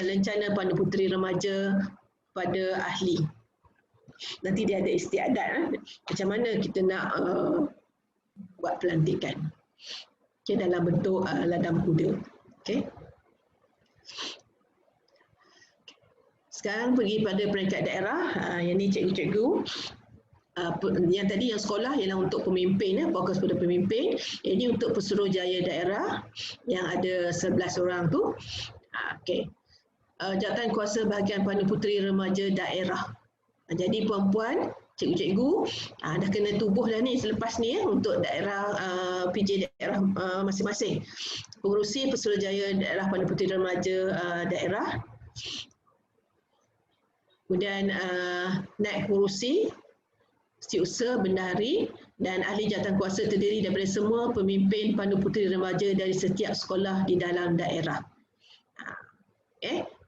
lencana Pandu Puteri Remaja pada ahli. Nanti dia ada istiadat macam mana kita nak buat pelantikan dalam bentuk ladam kuda. Sekarang pergi pada peringkat daerah. Yang ni cikgu-cikgu. Yang tadi yang sekolah ialah untuk pemimpin, fokus pada pemimpin. Ini untuk pesuruhjaya daerah yang ada 11 orang tu. Jawatan kuasa bahagian Pandu Puteri Remaja daerah. Jadi puan-puan, cikgu-cikgu dah kena tubuh dah ni selepas ni untuk daerah PJ daerah masing-masing. Pengurusi Pesuruhjaya daerah Pandu Puteri Remaja daerah. Kemudian naib pengurusi, setiausaha, bendahari dan ahli jawatan kuasa terdiri daripada semua pemimpin Pandu Puteri Remaja dari setiap sekolah di dalam daerah.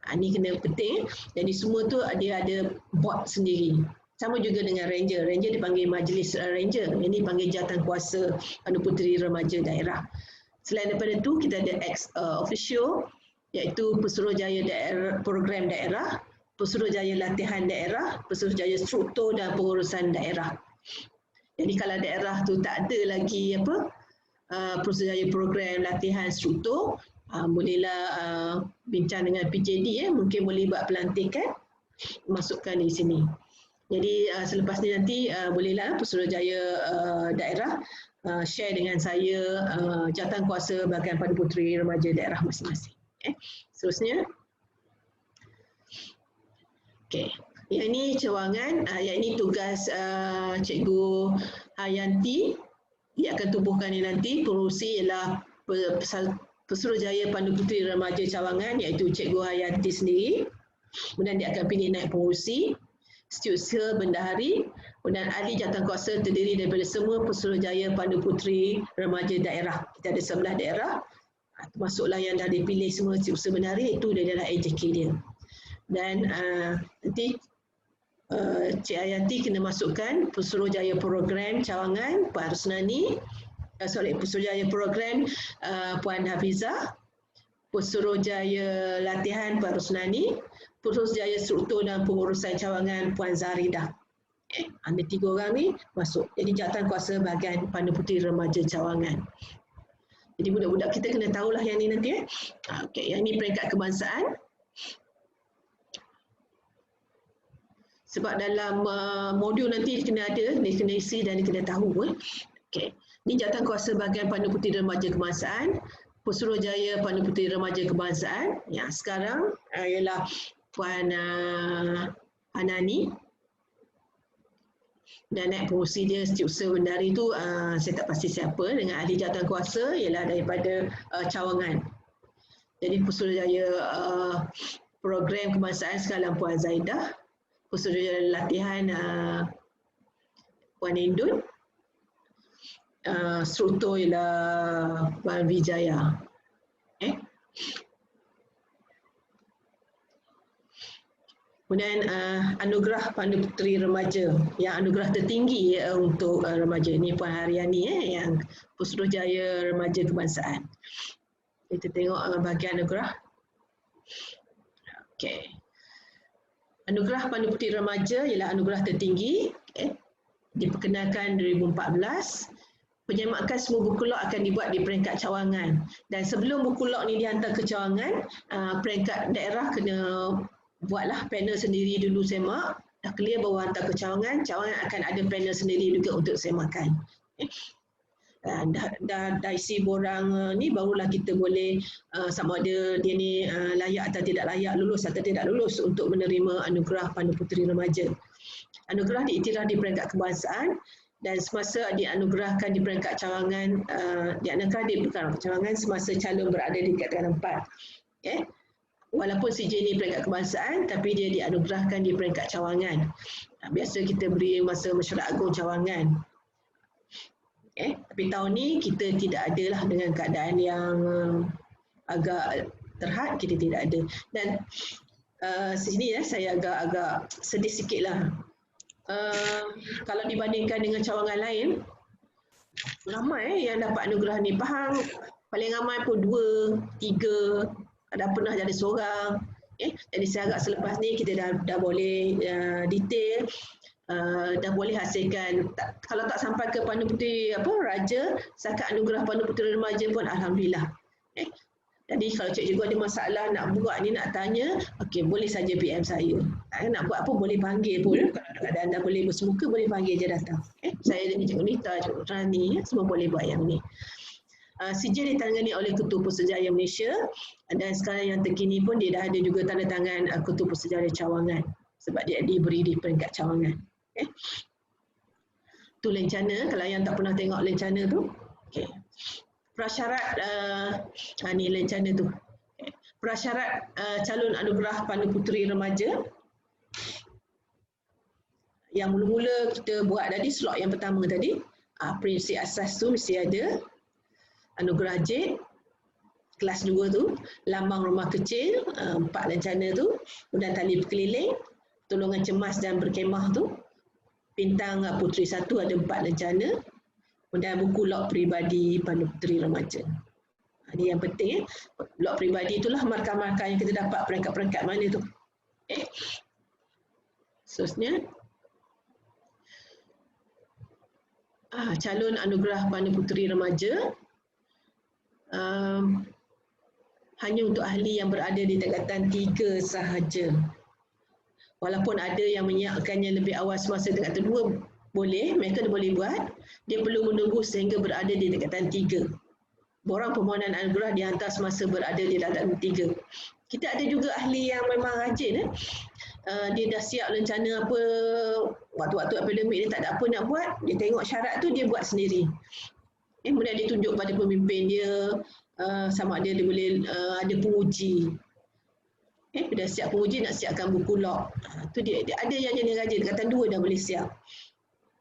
Ini kena penting. Jadi semua tu dia ada board sendiri. Sama juga dengan ranger. Ranger dipanggil majlis ranger. Ini dipanggil jawatan kuasa Pandu Puteri Remaja daerah. Selain daripada itu, kita ada ex-officio, iaitu Pesuruhjaya daerah, program daerah, Pesuruhjaya latihan daerah, Pesuruhjaya struktur dan pengurusan daerah. Jadi kalau daerah tu tak ada lagi Pesuruhjaya program latihan struktur, bolehlah bincang dengan PJD, mungkin boleh buat pelantikan, masukkan di sini. Jadi selepas ni nanti bolehlah Pesuruhjaya daerah share dengan saya jawatan kuasa bahagian Pandu Puteri Remaja daerah masing-masing. Seterusnya. Yang ini cawangan, yang ini tugas Cikgu Hayanti. Dia akan tubuhkan ini nanti. Pengurusi ialah Pesuruhjaya Pandu Puteri Remaja Cawangan, iaitu Cikgu Hayanti sendiri. Kemudian dia akan pilih naib pengurusi, setiausaha, bendahari, dan ahli jawatan kuasa terdiri daripada semua Pesuruhjaya Pandu Puteri Remaja daerah. Kita ada 11 daerah, termasuklah yang dah dipilih semua setiausaha, bendahari, itu dia adalah AJK dia. Dan nanti Cik Hayanti kena masukkan Pesuruhjaya program Cawangan, Puan Rusnani, Pesuruhjaya program Puan Hafizah, Pesuruhjaya latihan Puan Rusnani, Pesuruhjaya struktur dan pengurusan Cawangan Puan Zaridah. Ada 3 orang ni masuk. Jadi jawatan kuasa bahagian Pandu Puteri Remaja Cawangan. Jadi budak-budak kita kena tahulah yang ni nanti. Yang ni peringkat kebangsaan. Sebab dalam modul nanti dia kena ada, dia kena isi dan dia kena tahu. Ini jawatan kuasa bahagian Pandu Puteri Remaja Kebangsaan, Pesuruhjaya Pandu Puteri Remaja Kebangsaan. Yang sekarang ialah Puan Anani. Dan naib pengurusi dia setiausaha bendahari itu saya tak pasti siapa. Dengan ahli jawatan kuasa ialah daripada Cawangan. Jadi Pusurujaya program kebangsaan sekarang Puan Zaidah, Pusurujaya latihan Puan Indun, struktur ialah Puan Wijaya. Kemudian anugerah Pandu Puteri Remaja, yang anugerah tertinggi untuk remaja ni Puan Haryani yang Pusurujaya Remaja Kebangsaan. Kita tengok bahagian anugerah. Okey. Anugerah Pandu Puteri Remaja ialah anugerah tertinggi. Diperkenalkan 2014. Penyemakan semua buku log akan dibuat di peringkat cawangan. Dan sebelum buku log ni dihantar ke cawangan, peringkat daerah kena buatlah panel sendiri dulu semak. Dah clear baru hantar ke cawangan. Cawangan akan ada panel sendiri juga untuk semakan. Dah isi borang ni barulah kita boleh sama ada dia ni layak atau tidak layak, lulus atau tidak lulus untuk menerima anugerah Pandu Puteri Remaja. Anugerah diiktiraf di peringkat kebangsaan dan semasa dianugerahkan di peringkat cawangan, cawangan semasa calon berada di tingkatan 4. Walaupun CJ ni peringkat kebangsaan, tapi dia dianugerahkan di peringkat cawangan. Biasa kita beri masa mesyuarat agung cawangan. Tapi tahun ni kita tidak adalah dengan keadaan yang agak terhad, kita tidak ada. Dan sini saya agak sedih sikit lah. Kalau dibandingkan dengan cawangan lain, ramai yang dapat anugerah ni. Pahang paling ramai pun 2, 3, ada pernah jadi seorang. Jadi saya agak selepas ni kita dah boleh detail, dah boleh hasilkan. Kalau tak sampai ke Pandu Puteri Raja, setakat anugerah Pandu Puteri Remaja pun alhamdulillah. Jadi kalau cikgu ada masalah nak buat ni, nak tanya, okey, boleh saja PM saya. Nak buat apa boleh panggil pun. Kalau anda boleh bersemuka, boleh panggil je datang. Saya dengan Cikgu Nita, Cikgu Rani, semua boleh buat yang ni. CJ ditangani oleh Ketua Pusurujaya Malaysia, dan sekarang yang terkini pun dia dah ada juga tanda tangan Ketua Pusurujaya Cawangan sebab dia diberi di peringkat cawangan. Tu lencana, kalau yang tak pernah tengok lencana tu. Prasyarat ni lencana tu. Prasyarat calon anugerah Pandu Puteri Remaja. Yang mula-mula kita buat tadi, slot yang pertama tadi, prinsip asas tu mesti ada. Anugerah JIT, kelas 2 tu, lambang rumah kecil, 4 lencana tu, kemudian tali berkeliling, tolongan cemas dan berkemah tu, bintang Puteri 1 ada 4 lencana, kemudian buku log peribadi Pandu Puteri Remaja. Ini yang penting. Log peribadi itulah markah-markah yang kita dapat peringkat-peringkat mana tu. Seterusnya, calon anugerah Pandu Puteri Remaja hanya untuk ahli yang berada di tingkatan 3 sahaja. Walaupun ada yang menyiapkannya lebih awal semasa tingkatan 2, boleh, mereka boleh buat. Dia perlu menunggu sehingga berada di tingkatan 3. Borang permohonan anugerah dihantar semasa berada di tingkatan 3. Kita ada juga ahli yang memang rajin. Dia dah siap lencana apa, waktu-waktu akademik dia tak ada apa nak buat, dia tengok syarat tu dia buat sendiri. Kemudian dia tunjuk pada pemimpin dia, sama ada dia boleh ada penguji. Dah siap penguji, nak siapkan buku log. Tu dia ada yang jenis rajin, tingkatan 2 dah boleh siap.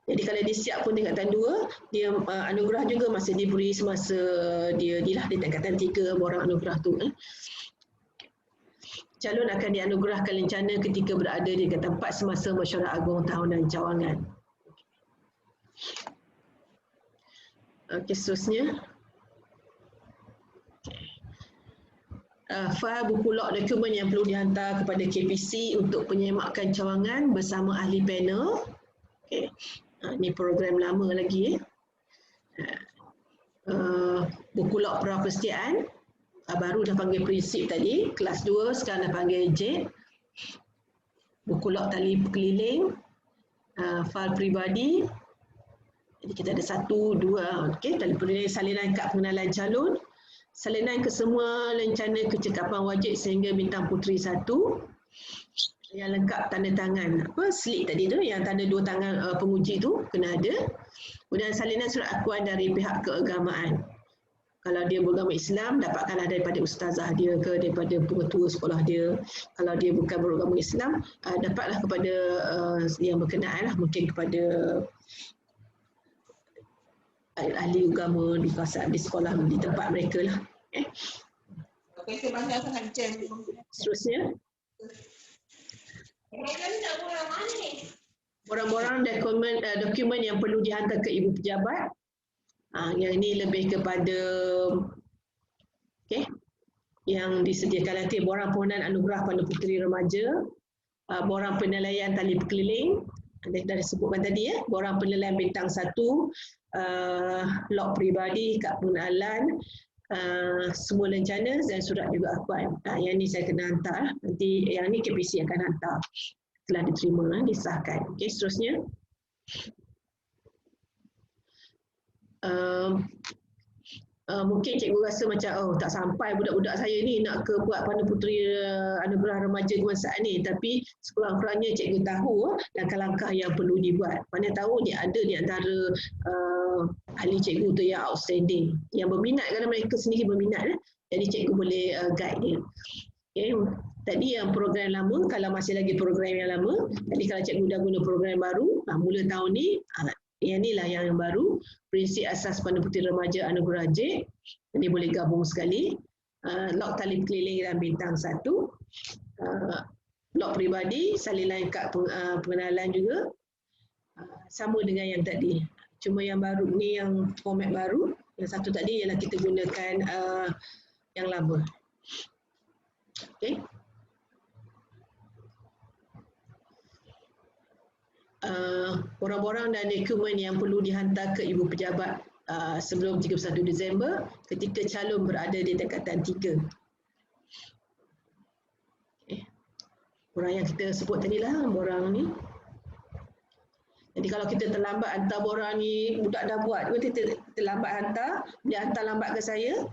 Jadi kalau dia siap pun tingkatan 2, dia anugerah juga masih diberi semasa dia di tingkatan 3 borang anugerah tu. Calon akan dianugerahkan lencana ketika berada di tingkatan 4 semasa mesyuarat agung tahunan cawangan. Okey, seterusnya. Fail buku log dokumen yang perlu dihantar kepada KPC untuk penyemakan cawangan bersama ahli panel. Ini program lama lagi. Buku log prapersediaan, baru dah panggil prinsip tadi, kelas 2 sekarang dah panggil JIT. Buku log tali berkeliling, fail peribadi. Jadi kita ada 1, 2, tali berkeliling, salinan kad pengenalan calon, salinan ke semua lencana kecekapan wajib sehingga bintang Puteri 1, yang lengkap tanda tangan, slip tadi tu, yang tanda 2 tangan penguji tu kena ada. Kemudian salinan surat akuan dari pihak keagamaan. Kalau dia beragama Islam, dapatkanlah daripada ustazah dia ke daripada pengetua sekolah dia. Kalau dia bukan beragama Islam, dapatlah kepada yang berkenaan lah, mungkin kepada ahli agama di kawasan di sekolah di tempat mereka lah. Okey, terima kasih sangat Cik. Seterusnya, borang-borang dokumen yang perlu dihantar ke ibu pejabat. Yang ini lebih kepada yang disediakan nanti borang permohonan anugerah Pandu Puteri Remaja, borang penilaian tali berkeliling, dah disebutkan tadi ya, borang penilaian bintang 1, log peribadi, kad pengenalan, semua lencana dan surat juga akuan. Yang ni saya kena hantar, nanti yang ni KPC akan hantar setelah diterima, disahkan. Okey, seterusnya. Mungkin cikgu rasa macam tak sampai budak-budak saya ni nak ke buat Pandu Puteri Anugerah Remaja Kebangsaan ni, tapi sekurang-kurangnya cikgu tahu langkah-langkah yang perlu dibuat. Mana tahu dia ada di antara ahli cikgu tu yang outstanding, yang berminat, kerana mereka sendiri berminat, jadi cikgu boleh guide dia. Okay. Tadi yang program lama, kalau masih lagi program yang lama, tadi kalau cikgu dah guna program baru, mula tahun ni, yang inilah yang baru, prinsip asas Pandu Puteri Remaja Anugerah J. Ini boleh gabung sekali. Log tali berkeliling dan bintang 1. Log peribadi, salinan kad pengenalan juga. Sama dengan yang tadi. Cuma yang baru ni yang format baru. Yang satu tadi ialah kita gunakan yang lama. Okey. Borang-borang dan dokumen yang perlu dihantar ke ibu pejabat sebelum 31 Disember ketika calon berada di tingkatan 3. Borang yang kita sebut tadi lah, borang ni. Jadi kalau kita terlambat hantar borang ni, budak dah buat, kita terlambat hantar, dia hantar lambat ke saya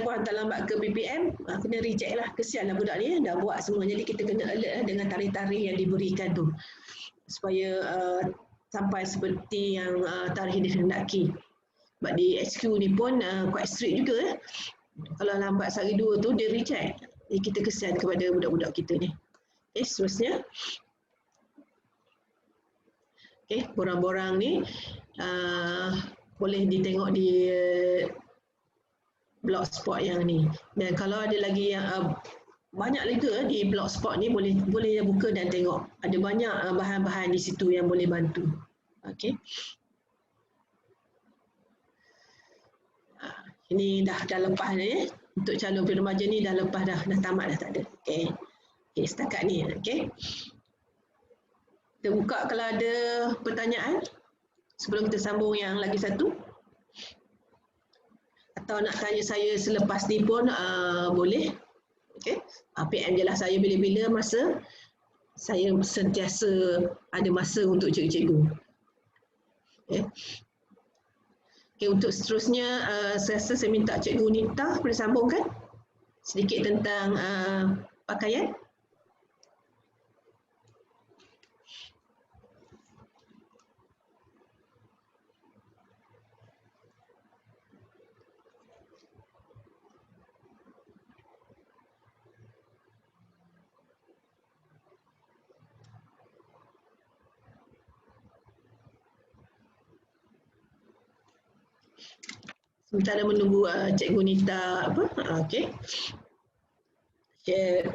pun hantar lambat ke BPM, kena reject lah, kesian lah budak ni, dah buat semua. Jadi kita kena alert lah dengan tarikh-tarikh yang diberikan tu, supaya sampai seperti yang tarikh dikehendaki. Sebab di HQ ni pun quite strict juga. Kalau lambat sehari dua tu dia reject. Jadi kita kesian kepada budak-budak kita ni. Okay, seterusnya. Okay, borang-borang ni boleh ditengok di blogspot yang ni. Dan kalau ada lagi yang banyak juga di blogspot ni, boleh buka dan tengok. Ada banyak bahan-bahan di situ yang boleh bantu. Okey. Ini dah lepas ni. Untuk calon remaja ni dah lepas dah tamat dah, tak ada. Okey. Okey, setakat ni. Okey. Kita buka kalau ada pertanyaan sebelum kita sambung yang lagi satu. Atau nak tanya saya selepas ni pun boleh. Okey. PM je lah saya bila-bila masa. Saya sentiasa ada masa untuk cikgu-cikgu. Okay. Okay, untuk seterusnya saya rasa saya minta Cikgu Nita boleh sambungkan sedikit tentang pakaian. Sementara menunggu Cikgu Nita okey. Share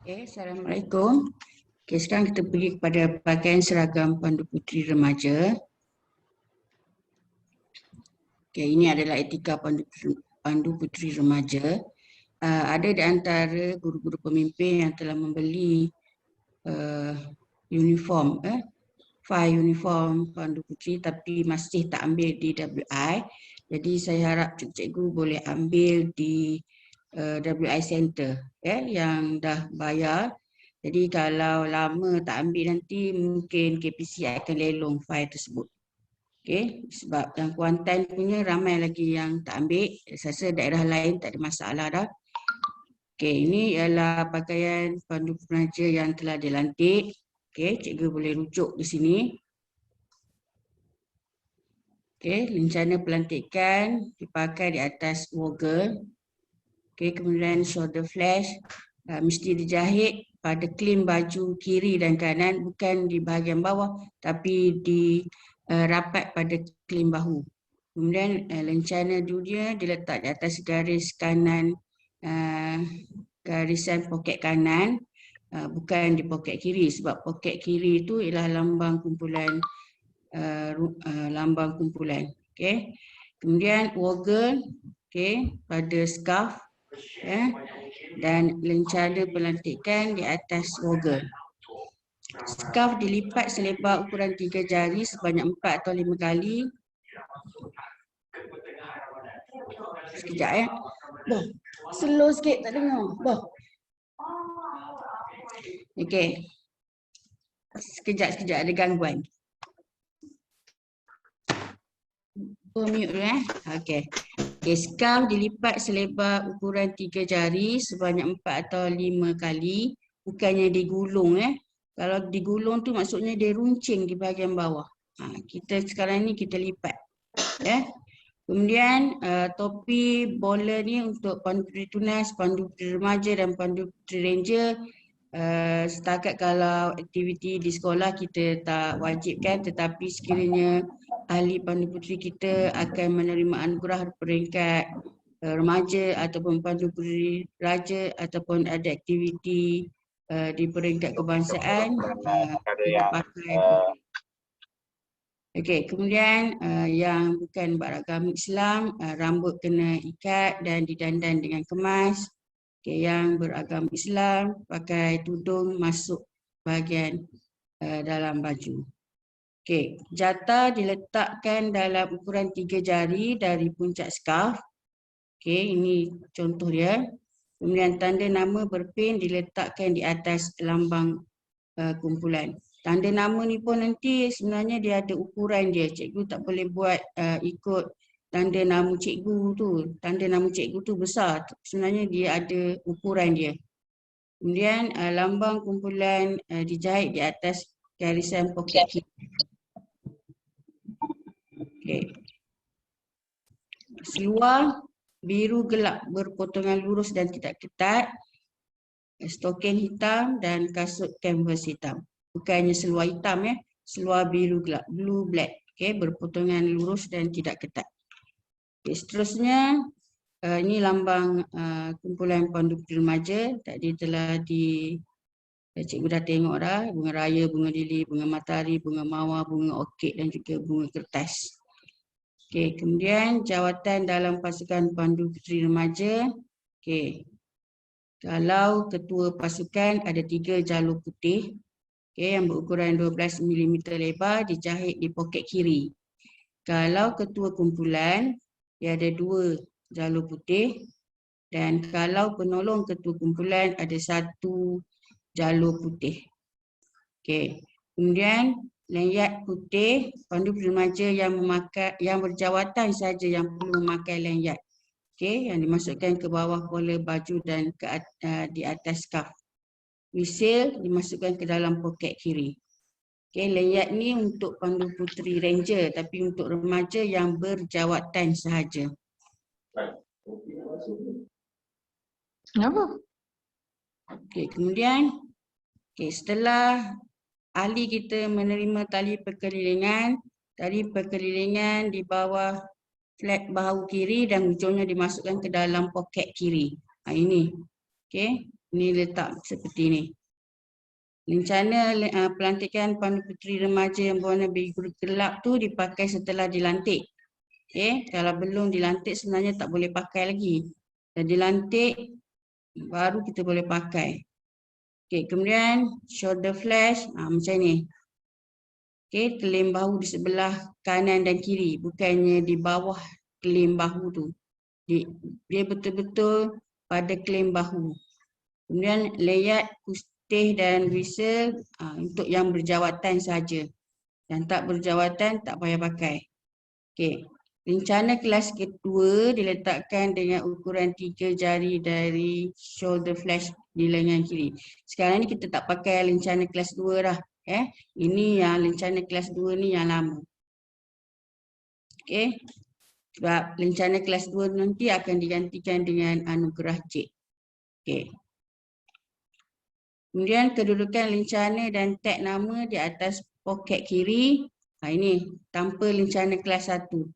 Okay, Assalamualaikum. Okay, sekarang kita pergi kepada pakaian seragam Pandu Puteri Remaja. Okay, ini adalah etika Pandu Puteri Remaja. Ada di antara guru-guru pemimpin yang telah membeli file uniform Pandu Puteri tapi masih tak ambil di WI. Jadi saya harap cikgu boleh ambil di WI Center yang dah bayar. Jadi kalau lama tak ambil nanti mungkin KPC akan lelong file tersebut. Okey, sebab yang Kuantan punya ramai lagi yang tak ambil. Saya rasa daerah lain tak ada masalah dah. Okey, ini ialah pakaian pandu penaja yang telah dilantik. Okey, cikgu boleh rujuk di sini. Okey, lencana pelantikan dipakai di atas woggle. Okey, kemudian shoulder flash mesti dijahit pada klim baju kiri dan kanan, bukan di bahagian bawah tapi di rapat pada klim bahu. Kemudian lencana dunia diletak di atas garis kanan, garisan poket kanan, bukan di poket kiri, sebab poket kiri itu ialah lambang kumpulan, lambang kumpulan. Okey. Kemudian woggle, okey, pada scarf, ya, dan lencana pelantikan di atas woggle. Scarf dilipat selebar ukuran 3 jari sebanyak 4 atau 5 kali. Sekejap ya. Boh, slow sikit tak dengar. Boh. Okey. Sekejap ada gangguan. Mute dulu Okey. Okay, scarf dilipat selebar ukuran 3 jari sebanyak 4 atau 5 kali. Bukannya digulung Kalau digulung tu maksudnya dia runcing di bahagian bawah. Kita sekarang ni kita lipat. Kemudian topi bola ni untuk pandu puteri tunas, pandu puteri remaja dan pandu puteri ranger. Setakat kalau aktiviti di sekolah kita tak wajibkan, tetapi sekiranya ahli pandu puteri kita akan menerima anugerah peringkat remaja ataupun pandu puteri raja ataupun ada aktiviti di peringkat kebangsaan, kita pakai. Okey, kemudian yang bukan beragama Islam, rambut kena ikat dan didandan dengan kemas. Okey, yang beragama Islam pakai tudung masuk bahagian dalam baju. Okey, jata diletakkan dalam ukuran 3 jari dari puncak scarf. Okey, ini contoh dia. Kemudian tanda nama berpin diletakkan di atas lambang kumpulan. Tanda nama ni pun nanti sebenarnya dia ada ukuran dia. Cikgu tak boleh buat ikut tanda nama cikgu tu. Tanda nama cikgu tu besar. Sebenarnya dia ada ukuran dia. Kemudian lambang kumpulan dijahit di atas garisan poket kiri. Okay. Seluar biru gelap berpotongan lurus dan tidak ketat. Stokin hitam dan kasut canvas hitam. Bukannya seluar hitam seluar biru gelap, blue black. Okey, berpotongan lurus dan tidak ketat. Okay, seterusnya ini lambang kumpulan pandu puteri remaja. Tadi telah cikgu dah tengok dah, bunga raya, bunga lili, bunga matahari, bunga mawar, bunga orkid dan juga bunga kertas. Okey, kemudian jawatan dalam pasukan pandu puteri remaja. Okey. Kalau ketua pasukan ada 3 jalur putih, yang berukuran 12 mm lebar dijahit di poket kiri. Kalau ketua kumpulan, dia ada 2 jalur putih, dan kalau penolong ketua kumpulan ada 1 jalur putih. Okey. Kemudian lanyard putih, pandu puteri remaja yang berjawatan saja yang perlu memakai lanyard. Okey, yang dimasukkan ke bawah pola baju dan di atas scarf. Wisil dimasukkan ke dalam poket kiri. Okey, lanyard ni untuk pandu puteri ranger, tapi untuk remaja yang berjawatan sahaja. Kenapa? Okey, kemudian setelah ahli kita menerima tali perkelilingan di bawah flat bahu kiri dan ujungnya dimasukkan ke dalam poket kiri. Ini. Okey, ini letak seperti ini. Lencana pelantikan pandu puteri remaja yang berwarna biru gelap tu dipakai setelah dilantik. Okey, kalau belum dilantik sebenarnya tak boleh pakai lagi. Dah dilantik baru kita boleh pakai. Okey, kemudian shoulder flash macam ni. Okey, kelim bahu di sebelah kanan dan kiri, bukannya di bawah kelim bahu tu. Dia betul-betul pada kelim bahu. Kemudian lanyard putih dan whistle untuk yang berjawatan saja. Yang tak berjawatan tak payah pakai. Okey. Lencana kelas kedua diletakkan dengan ukuran 3 jari dari shoulder flash di lengan kiri. Sekarang ni kita tak pakai lencana kelas 2 dah. Ini yang lencana kelas 2 ni yang lama. Okey. Sebab lencana kelas 2 nanti akan digantikan dengan anugerah J. Okey. Kemudian kedudukan lencana dan tag nama di atas poket kiri. Ini tanpa lencana kelas 1.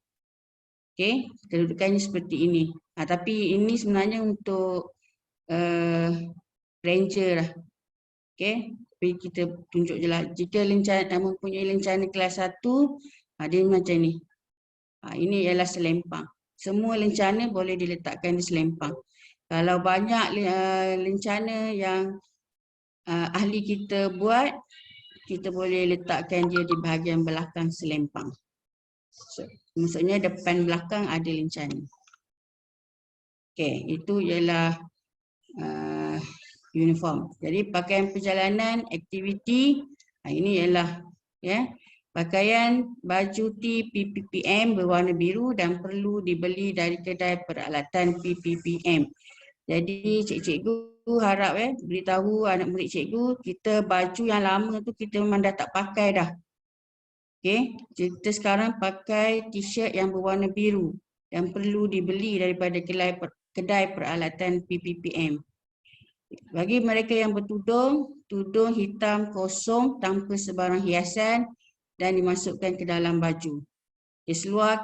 Okey, kedudukannya seperti ini. Tapi ini sebenarnya untuk ranger lah. Okey, tapi kita tunjuk je lah. Jika lencana mempunyai lencana kelas 1, dia macam ni. Ini ialah selempang. Semua lencana boleh diletakkan di selempang. Kalau banyak lencana yang ahli kita buat, kita boleh letakkan dia di bahagian belakang selempang. Maksudnya depan belakang ada lencana. Okey, itu ialah uniform. Jadi pakaian perjalanan, aktiviti, ini ialah pakaian baju T PPPM berwarna biru dan perlu dibeli dari kedai peralatan PPPM. Jadi cikgu harap beritahu anak murid cikgu, kita baju yang lama tu kita memang dah tak pakai dah. Okey, kita sekarang pakai t-shirt yang berwarna biru yang perlu dibeli daripada kedai peralatan PPPM. Bagi mereka yang bertudung, tudung hitam kosong tanpa sebarang hiasan dan dimasukkan ke dalam baju. Seluar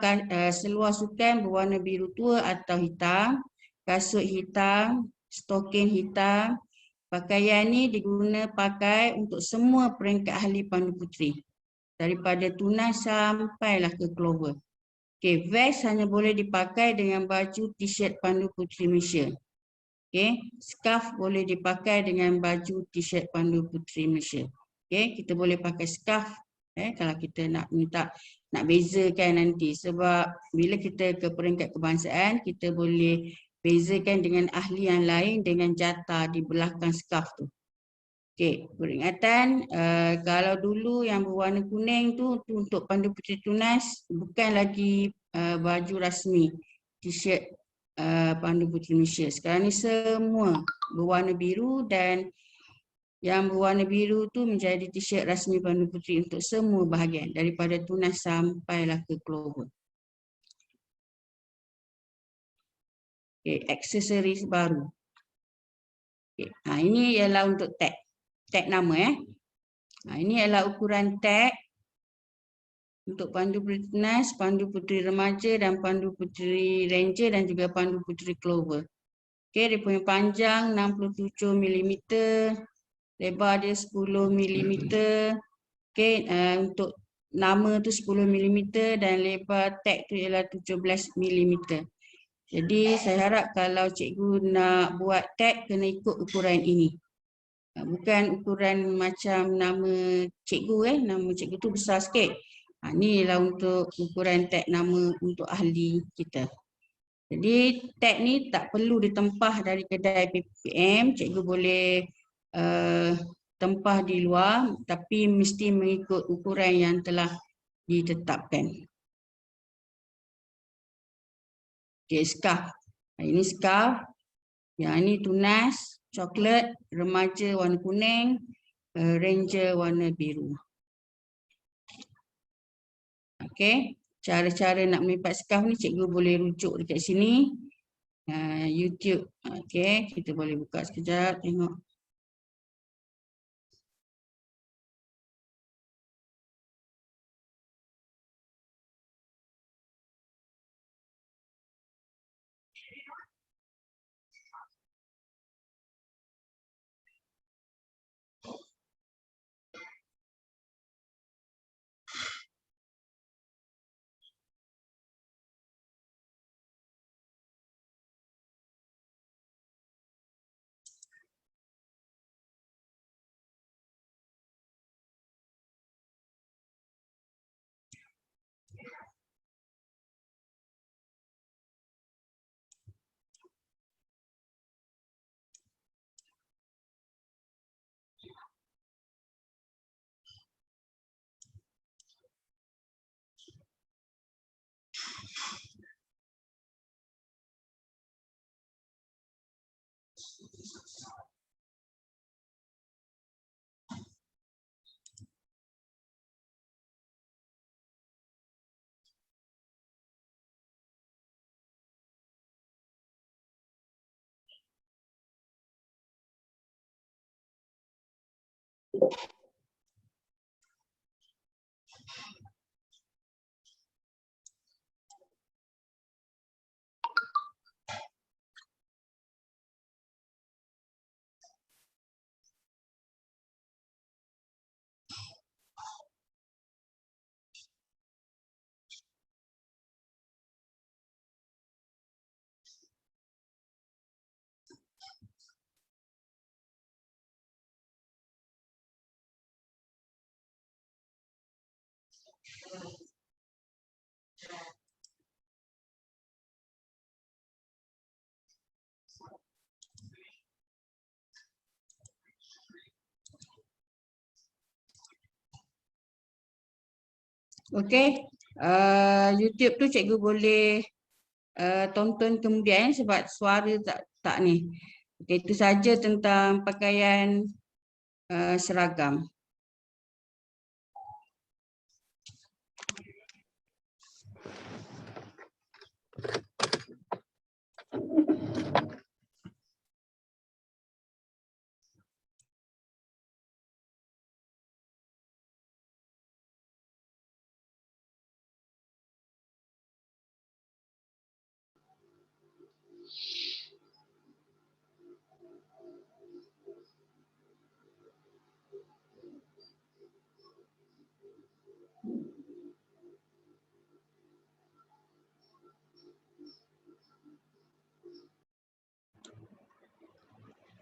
sukan berwarna biru tua atau hitam, kasut hitam, stoking hitam. Pakaian ni diguna pakai untuk semua peringkat ahli pandu puteri. Daripada tunas sampailah ke clover. Okey, vest hanya boleh dipakai dengan baju t-shirt pandu puteri Malaysia. Okey, scarf boleh dipakai dengan baju t-shirt pandu puteri Malaysia. Okey, kita boleh pakai scarf kalau kita nak bezakan nanti, sebab bila kita ke peringkat kebangsaan, kita boleh bezakan dengan ahli yang lain dengan jata di belakang scarf tu. Okey, peringatan kalau dulu yang berwarna kuning tu untuk pandu puteri tunas, bukan lagi baju rasmi t-shirt pandu puteri Malaysia. Sekarang ni semua berwarna biru dan yang berwarna biru tu menjadi t-shirt rasmi pandu puteri untuk semua bahagian daripada tunas sampailah ke clover. Okey, aksesoris baru. Okey, ini ialah untuk tag. Tag nama ini adalah ukuran tag untuk pandu puteri tunas, pandu puteri remaja dan pandu puteri ranger dan juga pandu puteri clover. Okey, dia punya panjang 67 mm, lebar dia 10 mm. Okey, untuk nama tu 10 mm dan lebar tag tu ialah 17 mm. Jadi saya harap kalau cikgu nak buat tag kena ikut ukuran ini. Bukan ukuran macam nama cikgu nama cikgu tu besar sikit. Ni ialah untuk ukuran tag nama untuk ahli kita. Jadi tag ni tak perlu ditempah dari kedai PPM, cikgu boleh tempah di luar tapi mesti mengikut ukuran yang telah ditetapkan. Okey, scarf. Ini scarf. Yang ini tunas, coklat, remaja warna kuning, ranger warna biru. Okey, cara-cara nak melipat scarf ni cikgu boleh rujuk dekat sini. YouTube. Okey, kita boleh buka sekejap tengok. Okey, YouTube tu cikgu boleh tonton kemudian sebab suara tak ni. Okey, itu saja tentang pakaian seragam.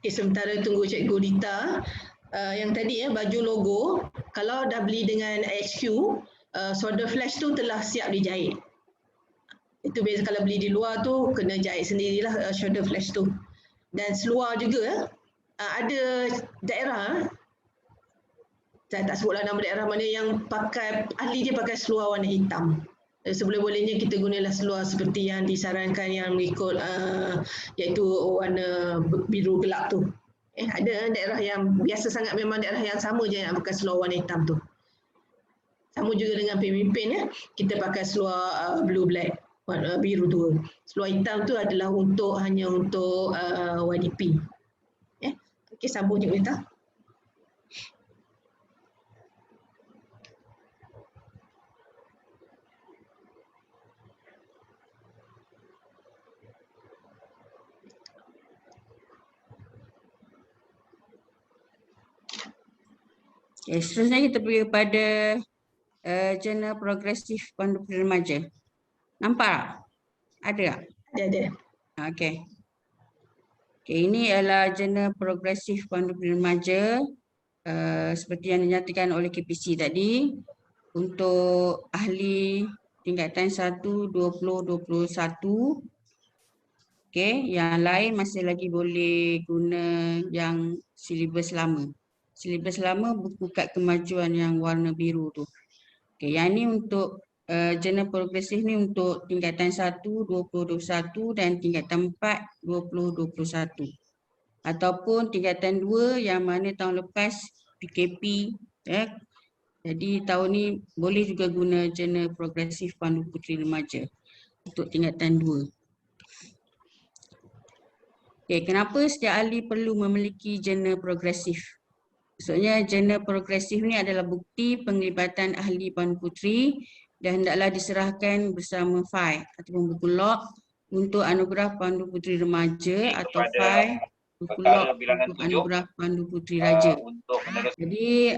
Okay, sementara tunggu Cikgu Rita, yang tadi baju logo, kalau dah beli dengan HQ, solder flash tu telah siap dijahit. Itu biasa kalau beli di luar tu kena jahit sendirilah solder flash tu. Dan seluar juga ada daerah, saya tak sebutlah nama daerah mana yang pakai, ahli dia pakai seluar warna hitam. Seboleh-bolehnya kita gunalah seluar seperti yang disarankan yang mengikut iaitu warna biru gelap tu. Ada daerah yang biasa sangat, memang daerah yang sama je yang pakai seluar warna hitam tu. Sama juga dengan pemimpin kita pakai seluar blue black, warna biru tu. Seluar hitam tu adalah hanya untuk YDP. Okey, sambung Cikgu Rita. Okay, seterusnya kita pergi kepada jurnal progresif pandu puteri remaja. Nampak? Ada tak? Ada. Okey. Okay, ini adalah jurnal progresif pandu puteri remaja seperti yang dinyatakan oleh KPC tadi untuk ahli tingkatan 1 2021. Okey, yang lain masih lagi boleh guna yang silibus lama. Silibus lama buku kad kemajuan yang warna biru tu. Okey, yang ni untuk jurnal progresif ni untuk tingkatan 1 2021 dan tingkatan 4 2021. Ataupun tingkatan 2 yang mana tahun lepas PKP Jadi tahun ni boleh juga guna jurnal progresif pandu puteri remaja untuk tingkatan 2. Okey, kenapa setiap ahli perlu memiliki jurnal progresif? Maksudnya jurnal progresif ni adalah bukti penglibatan ahli pandu puteri dan hendaklah diserahkan bersama fail ataupun buku log untuk anugerah pandu puteri remaja atau fail buku log untuk anugerah pandu puteri raja. Jadi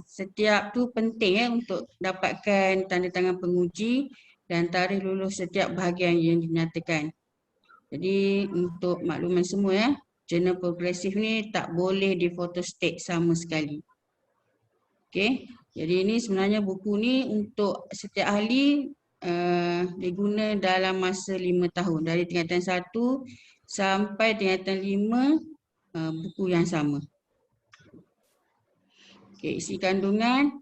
setiap tu penting untuk dapatkan tanda tangan penguji dan tarikh lulus setiap bahagian yang dinyatakan. Jadi untuk makluman semua jurnal progresif ni tak boleh difotostat sama sekali. Okey, jadi ini sebenarnya buku ni untuk setiap ahli diguna dalam masa 5 tahun. Dari tingkatan 1 sampai tingkatan 5 buku yang sama. Okey, isi kandungan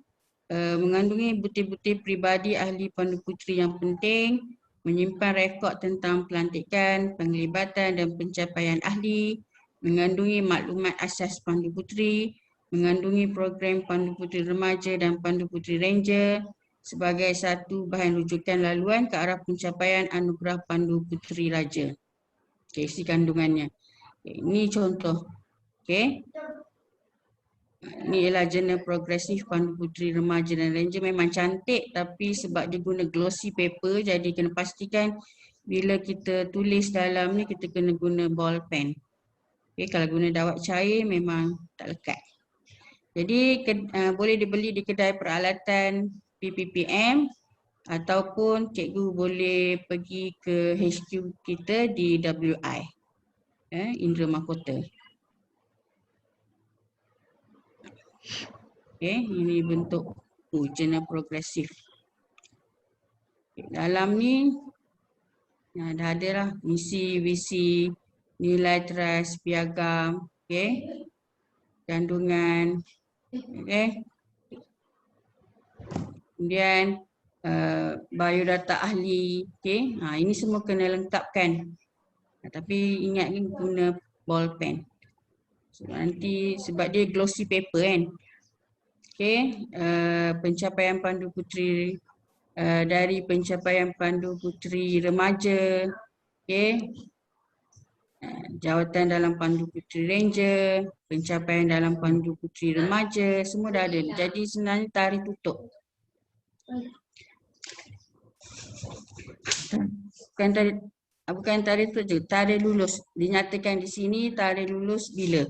mengandungi bukti-bukti peribadi ahli pandu puteri yang penting, menyimpan rekod tentang pelantikan, penglibatan dan pencapaian ahli, mengandungi maklumat asas pandu puteri, mengandungi program pandu puteri remaja dan pandu puteri ranger sebagai satu bahan rujukan laluan ke arah pencapaian anugerah pandu puteri raja. Okay, isi kandungannya. Okay, ini contoh. Okay. Ni ialah jurnal progresif Pandu Puteri Remaja dan Ranger. Memang cantik tapi sebab dia guna glossy paper, jadi kena pastikan bila kita tulis dalam ni kita kena guna ball pen. Okay, kalau guna dawat cair memang tak lekat. Jadi boleh dibeli di kedai peralatan PPPM ataupun cikgu boleh pergi ke HQ kita di WI, Indra Mahkota. Okay, ini bentuk jurnal progresif. Dalam ni dah ada lah misi, visi, nilai trust, piagam, kandungan, kemudian biodata ahli, ini semua kena lengkapkan. Tapi ingat ni guna ball pen. So, nanti sebab dia glossy paper kan. Pencapaian Pandu Puteri dari pencapaian Pandu Puteri Remaja, jawatan dalam Pandu Puteri Ranger, pencapaian dalam Pandu Puteri Remaja, semua dah ada. Jadi sebenarnya tarikh tutup. Bukan tarikh tutup je, tarikh lulus. Dinyatakan di sini tarikh lulus bila.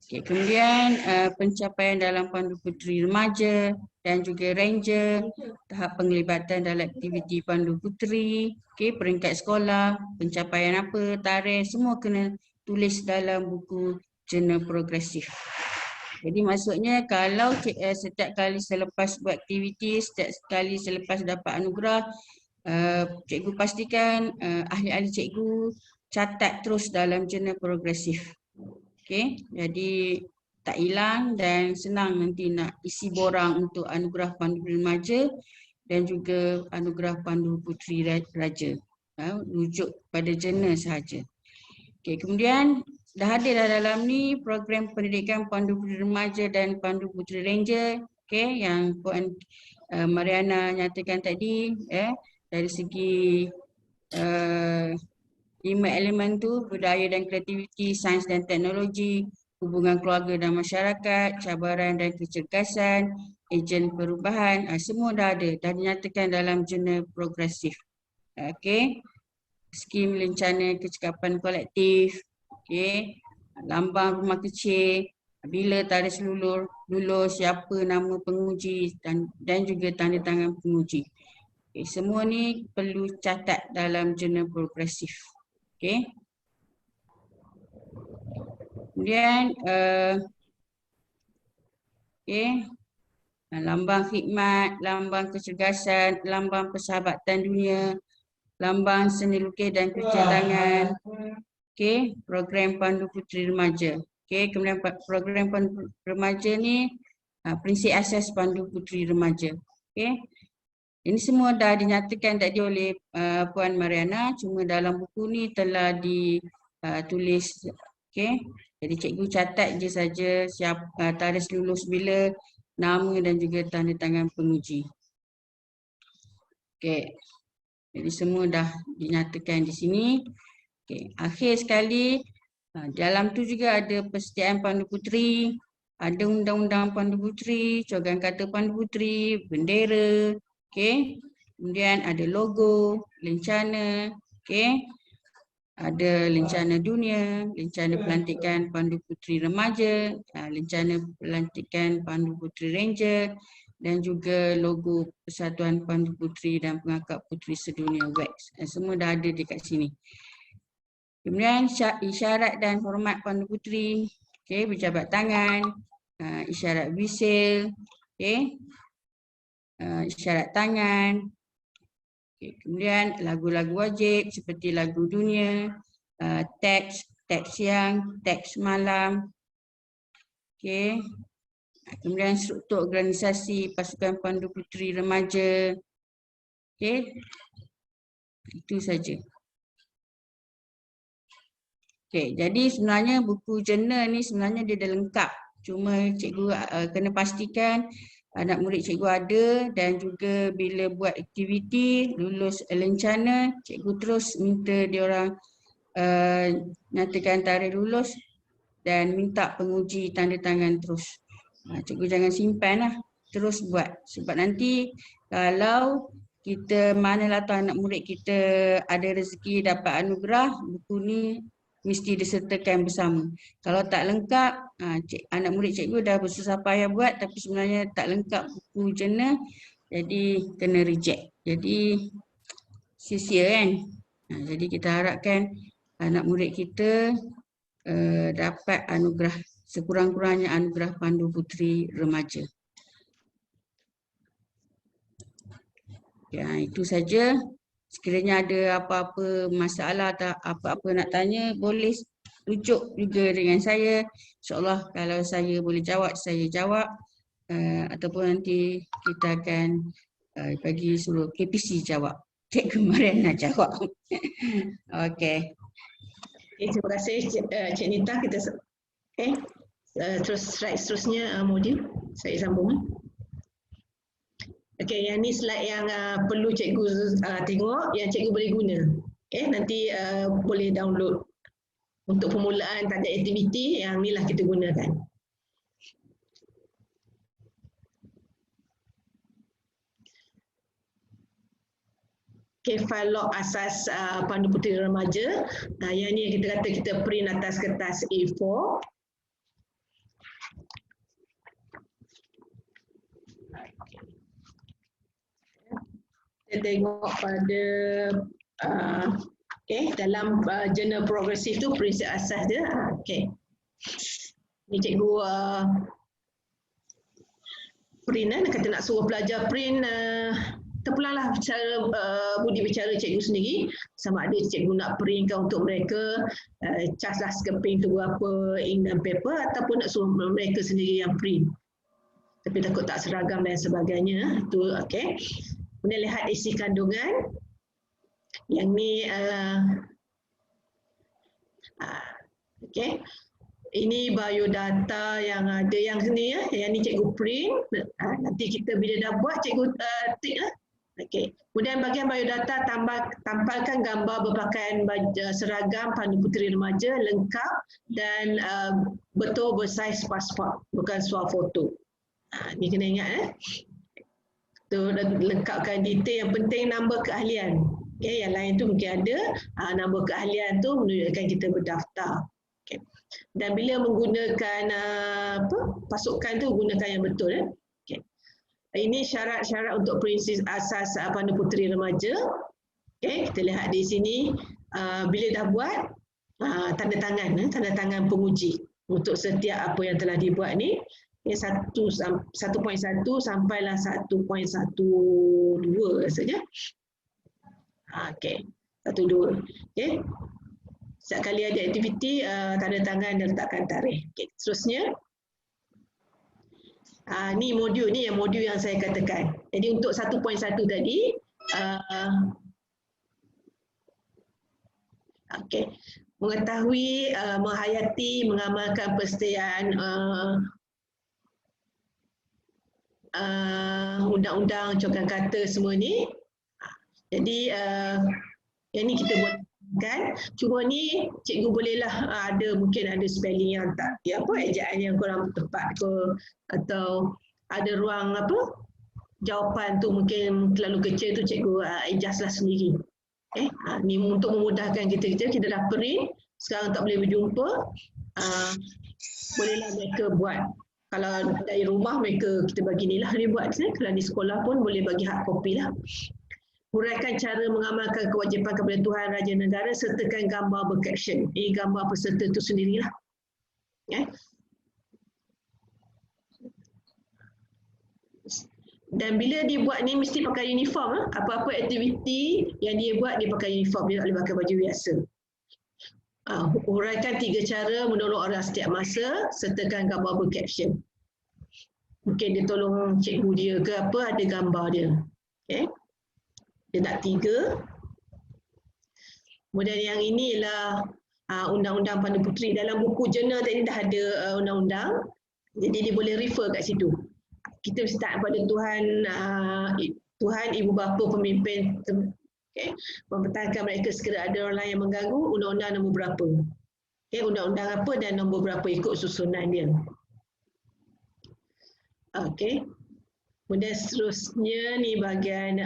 Kemudian pencapaian dalam Pandu Puteri Remaja dan juga Ranger, tahap penglibatan dalam aktiviti Pandu Puteri, peringkat sekolah, pencapaian apa, tarikh, semua kena tulis dalam buku jurnal progresif. Jadi maksudnya kalau setiap kali selepas buat aktiviti, setiap kali selepas dapat anugerah, cikgu pastikan ahli-ahli cikgu catat terus dalam jurnal progresif. Jadi tak hilang dan senang nanti nak isi borang untuk anugerah Pandu Remaja dan juga anugerah Pandu Puteri Raja. Rujuk pada jurnal sahaja. Kemudian dah ada dah dalam ni program pendidikan Pandu Puteri Remaja dan Pandu Puteri Ranger, yang Puan Mariana nyatakan tadi, dari segi 5 elemen tu, budaya dan kreativiti, sains dan teknologi, hubungan keluarga dan masyarakat, cabaran dan kecergasan, ejen perubahan, semua dah ada, dah dinyatakan dalam jurnal progresif. Skim lencana kecekapan kolektif, lambang rumah kecil, bila tarikh lulus, siapa nama penguji dan juga tanda tangan penguji. Semua ni perlu catat dalam jurnal progresif. Kemudian lambang khidmat, lambang kecergasan, lambang persahabatan dunia, lambang seni lukis dan kerja tangan, program Pandu Puteri Remaja. Kemudian program Pandu Remaja ni prinsip asas Pandu Puteri Remaja. Ini semua dah dinyatakan tadi oleh Puan Mariana, cuma dalam buku ni telah ditulis. Jadi cikgu catat je saja siapa tarikh lulus bila, nama dan juga tanda tangan penguji. Jadi semua dah dinyatakan di sini. Akhir sekali, dalam tu juga ada persediaan Pandu Puteri, ada undang-undang Pandu Puteri, cogan kata Pandu Puteri, bendera, kemudian ada logo, lencana, ada lencana dunia, lencana pelantikan Pandu Puteri Remaja, lencana pelantikan Pandu Puteri Ranger dan juga logo Persatuan Pandu Puteri dan Pengangkat Puteri Sedunia WEX. Semua dah ada dekat sini. Kemudian isyarat dan hormat Pandu Puteri, berjabat tangan, isyarat bisil, isyarat tangan. Kemudian lagu-lagu wajib seperti lagu dunia, teks siang, teks malam. Kemudian struktur organisasi pasukan Pandu Puteri Remaja. Itu saja. Jadi sebenarnya buku jurnal ni sebenarnya dia dah lengkap. Cuma cikgu kena pastikan anak murid cikgu ada dan juga bila buat aktiviti lulus lencana, cikgu terus minta diorang nyatakan tarikh lulus dan minta penguji tanda tangan terus. Cikgu jangan simpan lah. Terus buat. Sebab nanti kalau kita manalah tahu anak murid kita ada rezeki dapat anugerah, buku ni mesti disertakan bersama. Kalau tak lengkap, anak murid cikgu dah bersusah payah buat tapi sebenarnya tak lengkap buku jurnal, jadi kena reject. Jadi sia-sia kan. Jadi kita harapkan anak murid kita dapat anugerah, sekurang-kurangnya anugerah Pandu Puteri Remaja. Ya, itu saja. Sekiranya ada apa-apa masalah atau apa-apa nak tanya, boleh rujuk juga dengan saya. InsyaAllah kalau saya boleh jawab, saya jawab. Ataupun nanti kita akan bagi suruh KPC jawab. Cikgu Mariana jawab. Okey. Terima kasih Cik Nita. Kita terus slide seterusnya modul. Saya sambung. Okey, yang ni slide yang perlu cikgu tengok, yang cikgu boleh guna. Okey, nanti boleh download. Untuk permulaan tanda aktiviti, yang ni lah kita gunakan. Okey, file log asas Pandu Puteri Remaja. Yang ni kita kata kita print atas kertas A4. Kita tengok pada dalam jurnal progresif tu prinsip asas dia. Okey. Ni cikgu print kata nak suruh pelajar print terpulanglah cara budi bicara cikgu sendiri, sama ada cikgu nak printkan untuk mereka caslah skeping tu berapa ink dan paper ataupun nak suruh mereka sendiri yang print. Tapi takut tak seragam dan sebagainya. Tu okey. Kemudian lihat isi kandungan. Yang ni okey. Ini biodata yang ada yang sini ya. Yang ni cikgu print. Nanti kita bila dah buat cikgu tik lah. Okey. Kemudian bahagian biodata tampalkan gambar berpakaian seragam Pandu Puteri Remaja lengkap dan betul bersaiz pasport, bukan swafoto. Ni kena ingat tu lengkapkan detail, yang penting nombor keahlian. Okey, yang lain tu mungkin ada nombor keahlian tu menunjukkan kita berdaftar. Okey. Dan bila menggunakan pasukan tu gunakan yang betul Okey. Ini syarat-syarat untuk prinsip asas Pandu Puteri Remaja. Okey, kita lihat di sini bila dah buat tanda tangan penguji untuk setiap apa yang telah dibuat ni. 1.1 sampailah 1.12 saja. Okey, 1.2. Okey. Setiap kali ada aktiviti tanda tangan dan letakkan tarikh. Okey, seterusnya. Ni modul ni yang saya katakan. Jadi untuk 1.1 tadi okey, mengetahui, menghayati, mengamalkan persediaan undang-undang, cokan kata semua ni. Jadi yang ni kita boleh kan, cuma ni cikgu bolehlah mungkin ada spelling yang tak ejaan yang kurang tepat ke, atau ada ruang jawapan tu mungkin terlalu kecil tu cikgu adjustlah sendiri. Ni untuk memudahkan kita dah print, sekarang tak boleh berjumpa, bolehlah mereka buat. Kalau dari rumah mereka kita bagi ni lah dia buat. Kalau di sekolah pun boleh bagi hard copy lah. Huraikan cara mengamalkan kewajipan kepada Tuhan Raja Negara, sertakan gambar berkaption. Ini gambar peserta itu sendirilah. Dan bila dia buat ni mesti pakai uniform. Apa-apa aktiviti yang dia buat dia pakai uniform, dia tak boleh pakai baju biasa. Huraikan 3 cara menolong orang setiap masa, sertakan gambar berkaption. Mungkin dia tolong cikgu dia ke apa, ada gambar dia. Okay. Dia nak 3. Kemudian yang ini ialah undang-undang Pandu Puteri. Dalam buku jurnal tadi dah ada undang-undang. Jadi dia boleh refer kat situ. Kita mesti taat pada Tuhan, ibu bapa, pemimpin. Okay. Mempertahankan mereka sekiranya ada orang lain yang mengganggu. Undang-undang nombor berapa. Okay. Undang-undang apa dan nombor berapa ikut susunan dia. Okey. Kemudian seterusnya ni bahagian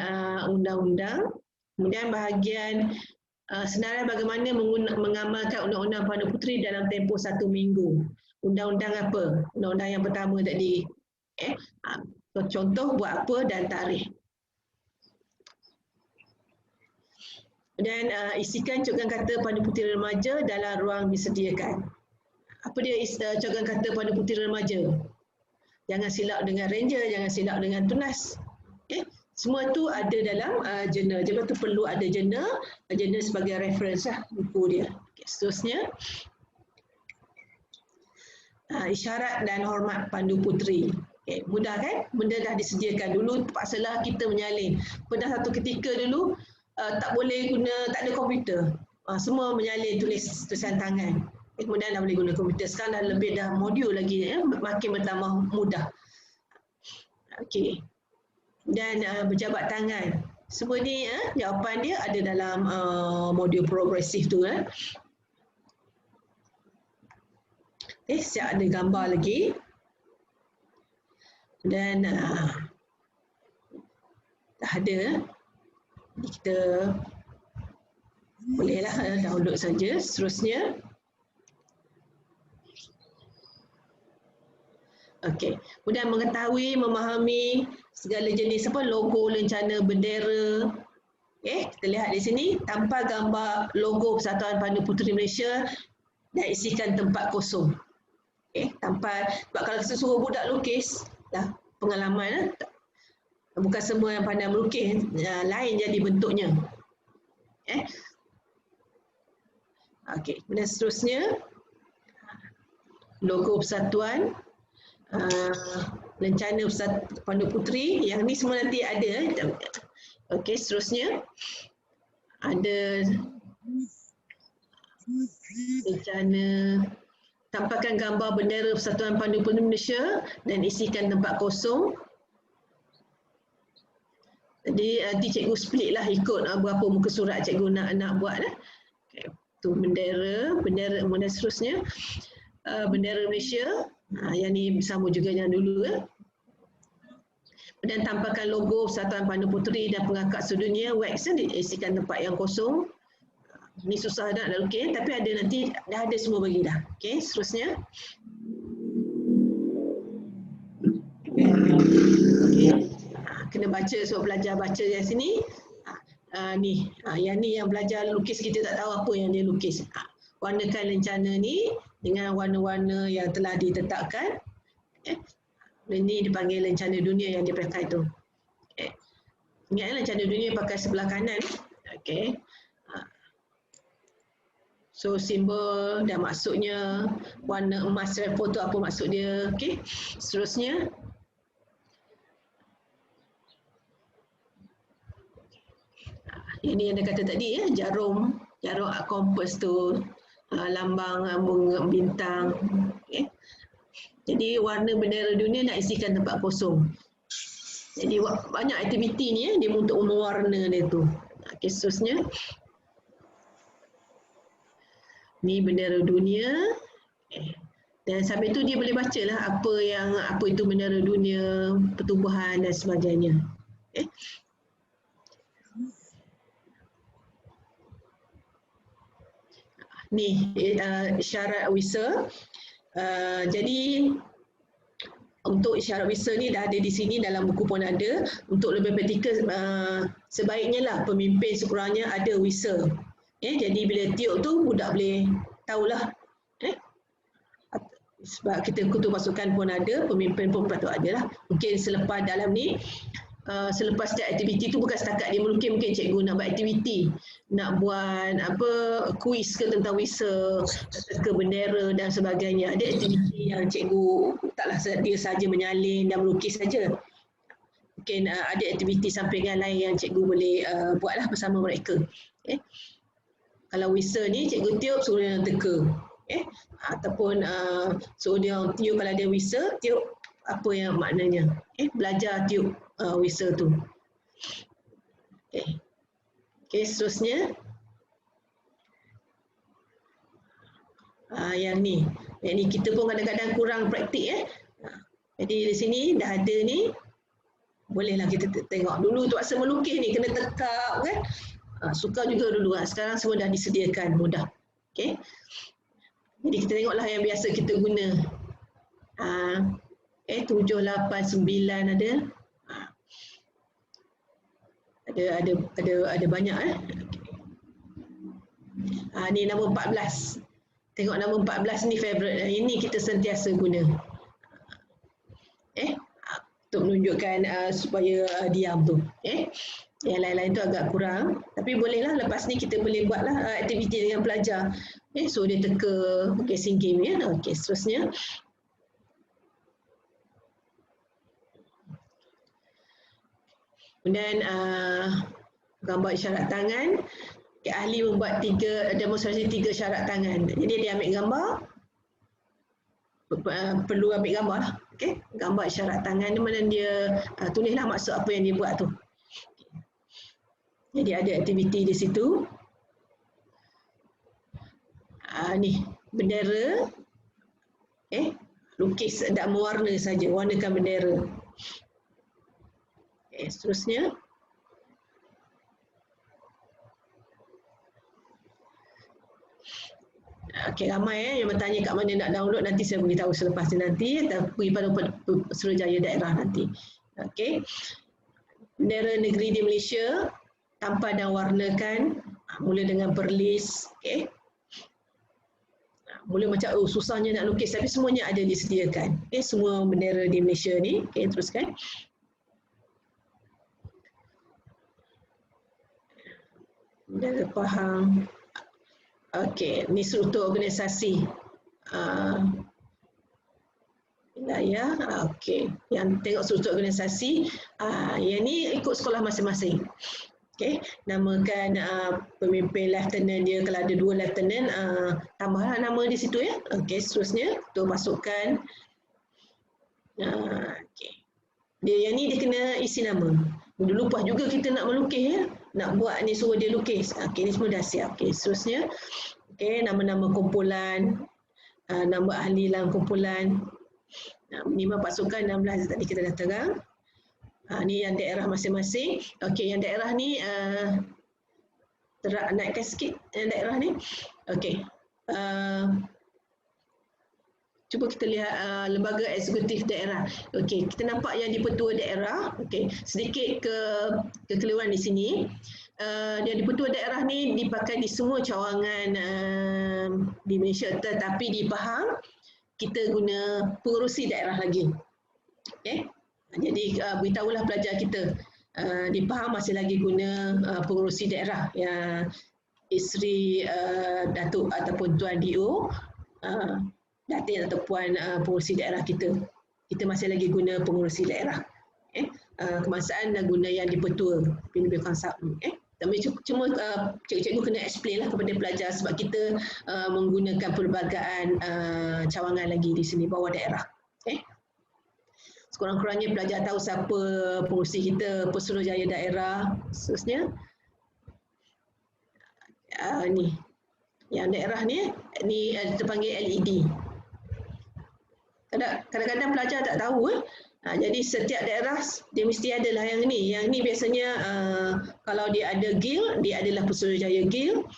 undang-undang. Kemudian bahagian senarai bagaimana mengamalkan Undang-Undang Pandu Puteri dalam tempoh 1 minggu. Undang-undang apa? Undang-undang yang pertama tadi. Contoh buat apa dan tarikh. Dan isikan cogan kata Pandu Puteri Remaja dalam ruang disediakan. Apa dia cogan kata Pandu Puteri Remaja? Jangan silap dengan ranger, jangan silap dengan tunas. Okay. Semua tu ada dalam jurnal. Sebab tu perlu ada jurnal sebagai reference lah buku dia. Okay. Seterusnya, isyarat dan hormat Pandu Puteri. Okay. Mudah kan? Benda dah disediakan. Dulu terpaksalah kita menyalin. Pada satu ketika dulu, tak boleh guna, tak ada komputer. Semua menyalin tulisan tangan. Kemudian dah boleh guna komputer. Sekarang dah lebih dah modul lagi, makin bertambah mudah. Okey. Dan berjabat tangan. Semua ni jawapan dia ada dalam modul progresif tu. Okay, siap ada gambar lagi. Dan dah ada. Kita bolehlah download saja. Seterusnya. Okey. Kemudian mengetahui, memahami segala jenis logo, lencana, bendera. Okey, kita lihat di sini tanpa gambar logo Persatuan Pandu Puteri Malaysia dan isikan tempat kosong. Okey, tanpa, sebab kalau kita suruh budak lukis, dah pengalaman bukan semua yang pandai melukis, lain jadi bentuknya. Okey, kemudian seterusnya logo persatuan. Lencana Pandu Puteri, yang ni semua nanti ada. Okey, seterusnya ada lencana, tampakkan gambar bendera Persatuan Pandu Puteri Malaysia dan isikan tempat kosong. Jadi nanti cikgu split lah ikut berapa muka surat cikgu nak buat lah. Okay. Tu bendera, kemudian seterusnya bendera Malaysia. Yang ni sama juga yang dulu. Dan tampakkan logo Persatuan Pandu Puteri dan pengangkat sedunia wax diisikan tempat yang kosong. Ni susah nak lukis, tapi ada nanti dah ada semua bagi dah. Okey, seterusnya. Okey. Kena baca, sebab belajar baca yang sini. Ni, yang ni yang belajar lukis kita tak tahu apa yang dia lukis. Warnakan lencana ni dengan warna-warna yang telah ditetapkan. Ini dipanggil lencana dunia yang dia pakai tu. Ingat lencana dunia pakai sebelah kanan. Okey. So simbol dan maksudnya, warna emas repo tu apa maksud dia. Okey. Seterusnya. Ini yang dia kata tadi, jarum kompas tu. Lambang bintang. Okay. Jadi warna bendera dunia nak isikan tempat kosong. Jadi banyak aktiviti ni dia untuk mewarna dia tu. Okay, seterusnya. Ni bendera dunia. Okay. Dan sampai tu dia boleh baca lah apa itu bendera dunia, pertubuhan dan sebagainya. Okay. Ni isyarat wisa. Jadi untuk isyarat wisa ni dah ada di sini, dalam buku pun ada. Untuk lebih praktikal, sebaiknya lah pemimpin sekurangnya ada wisa. Jadi bila tiup tu budak boleh tahulah. Sebab kita kutu pasukan pun ada, pemimpin pun patut ada lah. Mungkin selepas dalam ni, selepas setiap aktiviti tu bukan setakat dia melukis, mungkin cikgu nak buat aktiviti, nak buat kuis ke tentang wisa, ke bendera dan sebagainya. Ada aktiviti yang cikgu taklah dia saja menyalin dan melukis saja. Mungkin ada aktiviti sampingan lain yang cikgu boleh buatlah bersama mereka. Kalau wisa ni cikgu tiup suruh dia teka. Ataupun suruh dia tiup, kalau dia wisa tiup apa yang maknanya. Belajar tiup wisa tu. Okey, seterusnya. Yang ni kita pun kadang-kadang kurang praktik. Jadi di sini dah ada ni, bolehlah kita tengok. Dulu tu asal melukis ni kena tekak kan. Suka juga dulu kan. Sekarang semua dah disediakan mudah. Okey. Jadi kita tengoklah yang biasa kita guna. 7, 8, 9 ada. Ada banyak ni nombor 14. Tengok nombor 14 ni favorite. Ini kita sentiasa guna. Untuk menunjukkan supaya diam tu. Yang lain-lain tu agak kurang. Tapi bolehlah lepas ni kita boleh buatlah aktiviti dengan pelajar. So dia teka guessing game ya. Okey, seterusnya. Kemudian gambar isyarat tangan. Ahli membuat demonstrasi 3 syarat tangan. Jadi dia ambil gambar. Perlu ambil gambar lah. Okay. Gambar isyarat tangan ni mana dia tulislah maksud apa yang dia buat tu. Jadi ada aktiviti di situ. Ni bendera. Lukis tak mewarna saja, warnakan bendera. Seterusnya. Okey, ramai yang bertanya kat mana nak download, nanti saya beritahu selepas nanti atau pergi pada Suruhanjaya daerah nanti. Okey. Bendera negeri di Malaysia tanpa dan warnakan, mula dengan perlis, okey. Mula macam susahnya nak lukis tapi semuanya ada disediakan. Okey, semua bendera di Malaysia ni. Okey, teruskan. Bendera Pahang. Okey, ni struktur organisasi wilayah. Okey, yang tengok struktur organisasi, yang ni ikut sekolah masing-masing. Okey, namakan pemimpin lieutenant dia, kalau ada 2 lieutenant, tambahlah nama di situ ya. Okey, seterusnya tu masukkan. Okey. Yang ni dia kena isi nama. Dulu lupa juga kita nak melukis ya. Nak buat ni suruh dia lukis. Okey, ni semua dah siap. Okey, seterusnya. Okey, nama-nama kumpulan, nama ahli dalam kumpulan. 5 pasukan, 16 tadi kita dah terang. Ni yang daerah masing-masing. Okey, yang daerah ni naikkan sikit yang daerah ni. Okey. Cuba kita lihat lembaga eksekutif daerah. Okey, kita nampak yang di petua daerah. Okey, sedikit kekeliruan di sini. Dia di petua daerah ni dipakai di semua cawangan di Malaysia, tetapi di Pahang kita guna pengurusi daerah lagi. Okey. Jadi beritahulah pelajar kita di Pahang masih lagi guna pengurusi daerah yang isteri Datuk ataupun Tuan DO. Datin atau puan pengurusi daerah kita. Kita masih lagi guna pengurusi daerah. Kebangsaan dah guna yang di petua, PNB Konsep. Tapi cuma cikgu kena explain lah kepada pelajar sebab kita menggunakan pelbagai cawangan lagi di sini bawah daerah. Sekurang-kurangnya pelajar tahu siapa pengurusi kita, Pesuruhjaya daerah, seterusnya. Ni yang daerah ni terpanggil LED. Kadang-kadang pelajar tak tahu jadi setiap daerah dia mesti adalah yang ni. Yang ni biasanya kalau dia ada guild, dia adalah Pesuruhjaya Guild.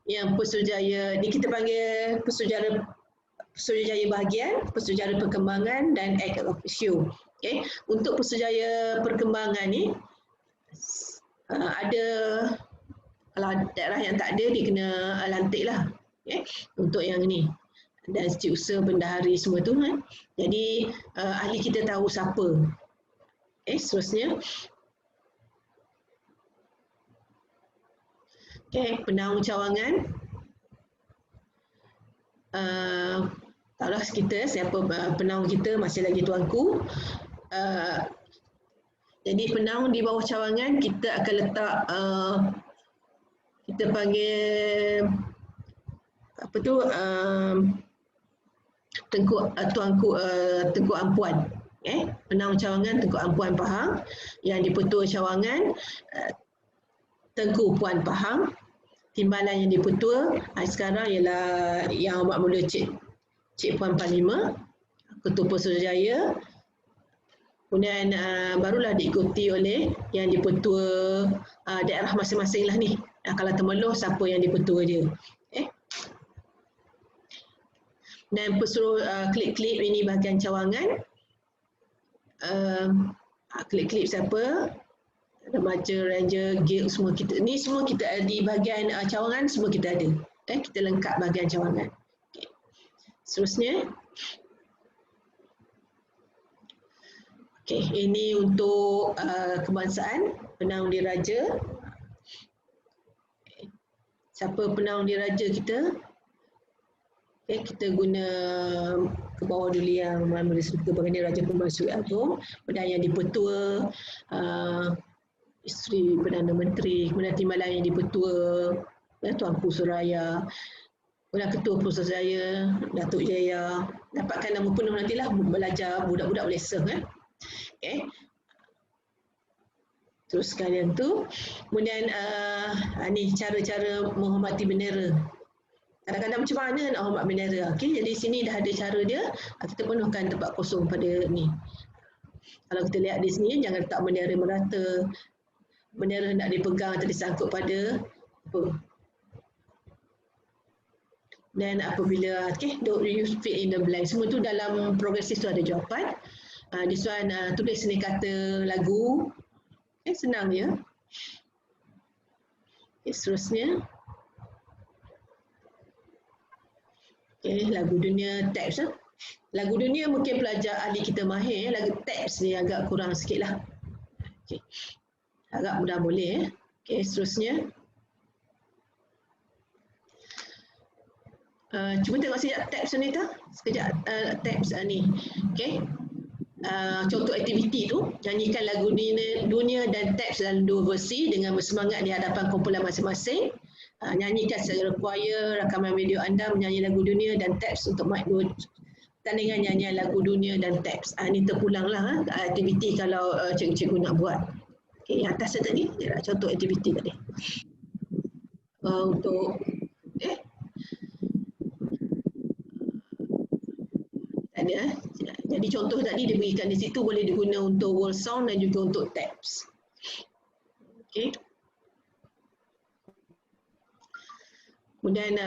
Yang Pesuruhjaya ni kita panggil Pesuruhjaya Bahagian, Pesuruhjaya Perkembangan dan Ex Officio. Okay. Untuk Pesuruhjaya Perkembangan ni ada, kalau daerah yang tak ada dia kena lantik lah. Okay. Untuk yang ni. Dan setiausaha bendahari semua tu kan. Jadi ahli kita tahu siapa. Seterusnya. Penaung cawangan. Tahulah kita siapa penaung kita, masih lagi tuanku. Jadi penaung di bawah cawangan kita akan letak kita panggil apa tu Tengku Ampuan. Penaung cawangan Tengku Ampuan Pahang. Yang di petua cawangan Tengku Puan Pahang. Timbalan yang di petua sekarang ialah Yang Amat Mulia Cik Puan Panglima, Ketua Pesuruhjaya, Kemudian barulah diikuti oleh yang dipertua daerah masing-masing lah ni. Kalau Temerloh, siapa yang dipertua dia. Dan pesuruh klip-klip ini bahagian cawangan. Klip-klip siapa? Remaja, ranger, guild, semua kita. Ni semua kita ada di bahagian cawangan, semua kita ada. Kita lengkap bahagian cawangan. Okay. Seterusnya. Okay, ini untuk kebangsaan, penaung diraja. Okay. Siapa penaung diraja kita? Okay, kita guna ke bawah dulu yang Baginda Raja Permaisuri Agong, kemudian yang dipertua, isteri Perdana Menteri, kemudian timbalan yang dipertua, Tuanku Suraya, kemudian Ketua Pusatjaya, Datuk Jaya. Dapatkan nama penuh nantilah, belajar budak-budak boleh serve. Okay. Teruskan yang tu. Kemudian ni cara-cara menghormati bendera. Kadang-kadang macam mana nak hormat bendera. Okay, jadi sini dah ada cara dia. Kita penuhkan tempat kosong pada ni. Kalau kita lihat di sini, jangan letak bendera merata. Bendera nak dipegang atau disangkut pada apa. Dan apabila, okay, don't you fill in the blank. Semua tu dalam progresif tu ada jawapan. This one, tulis seni kata lagu. Okay, senang je. Okay, seterusnya. Okay, lagu dunia, tabs. Lagu dunia mungkin pelajar ahli kita mahir. Lagu tabs ni agak kurang sikit lah. Okay. Agak mudah boleh. Okay, seterusnya. Cuba tengok sekejap tabs ni tak? Sekejap tabs ni. Okay. Contoh aktiviti tu, nyanyikan lagu dunia dan tabs dalam dua versi dengan bersemangat di hadapan kumpulan masing-masing. Nyanyikan secara choir, rakaman video anda menyanyi lagu dunia dan tabs untuk mic 2. Tandingan nyanyian lagu dunia dan tabs. Ini terpulanglah aktiviti kalau cikgu-cikgu nak buat. Okay, yang atas tadi, contoh aktiviti tadi. Untuk ada. Jadi contoh tadi dia berikan di situ, boleh diguna untuk word sound dan juga untuk tabs. Okay. Kemudian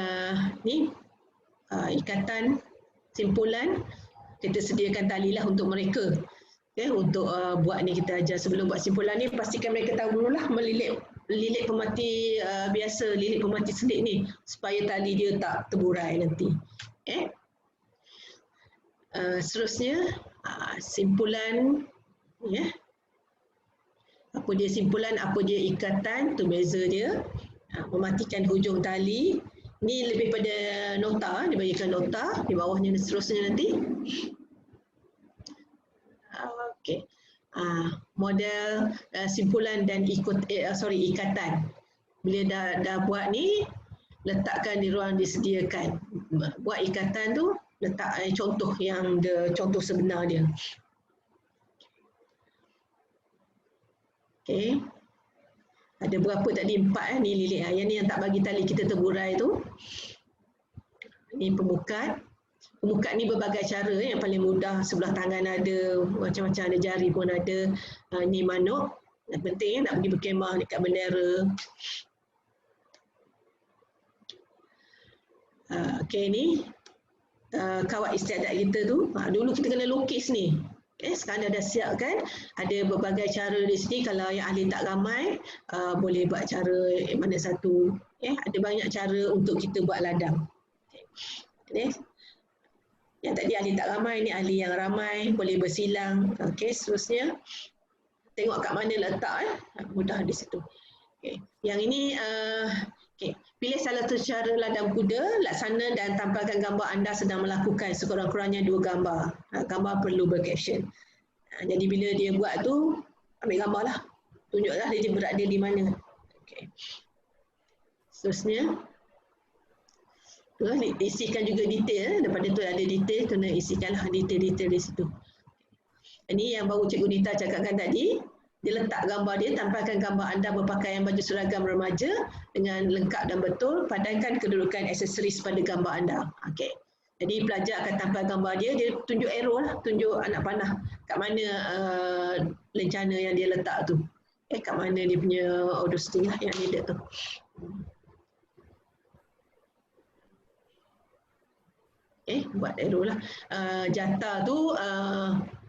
ni ikatan simpulan, kita sediakan tali lah untuk mereka. Okay, untuk buat ni kita ajar. Sebelum buat simpulan ni, pastikan mereka tahu dululah lilit pemati biasa, lilit pemati sedik ni, supaya tali dia tak terburai nanti. Okay. Seterusnya simpulan, ya. Apa dia simpulan, apa dia ikatan, tu beza dia. Mematikan hujung tali. Ni lebih pada nota, dibagikan nota di bawahnya dan seterusnya nanti. Okey. Model simpulan dan ikatan. Bila dah buat ni, letakkan di ruang disediakan. Buat ikatan tu, letak contoh yang contoh sebenar dia. Okey. Ada berapa tadi? 4 ni lilit. Yang ni yang tak bagi tali kita terburai tu. Ini pemukat. Pemukat ni berbagai cara. Yang paling mudah sebelah tangan ada, macam-macam ada, jari pun ada. Ni manuk. Yang penting nak pergi berkemah dekat bendera. Okey, ni kawat istiadat kita tu. Dulu kita kena lukis ni. Sekarang dah siapkan, ada berbagai cara di sini. Kalau yang ahli tak ramai, boleh buat cara mana satu. Ada banyak cara untuk kita buat ladang. Yang tadi ahli tak ramai, ni ahli yang ramai, boleh bersilang. Seterusnya, tengok kat mana letak, mudah di situ. Yang ini, pilih salah satu cara ladang kuda, laksana dan tampilkan gambar anda sedang melakukan sekurang-kurangnya 2 gambar. Gambar perlu bercaption. Jadi bila dia buat tu, ambil gambar lah. Tunjuklah dia berada di mana. Seterusnya, isikan juga detail. Daripada tu ada detail, kena isikanlah detail-detail di situ. Ini yang baru Cikgu Dita cakapkan tadi. Dia letak gambar dia, tampilkan gambar anda berpakaian baju seragam remaja dengan lengkap dan betul. Padankan kedudukan aksesoris pada gambar anda. Okey. Jadi pelajar akan tampal gambar dia, dia tunjuk arrow lah, tunjuk anak panah kat mana lencana yang dia letak tu. Kat mana dia punya order sting lah yang needed tu. Buat arrow lah. Jata tu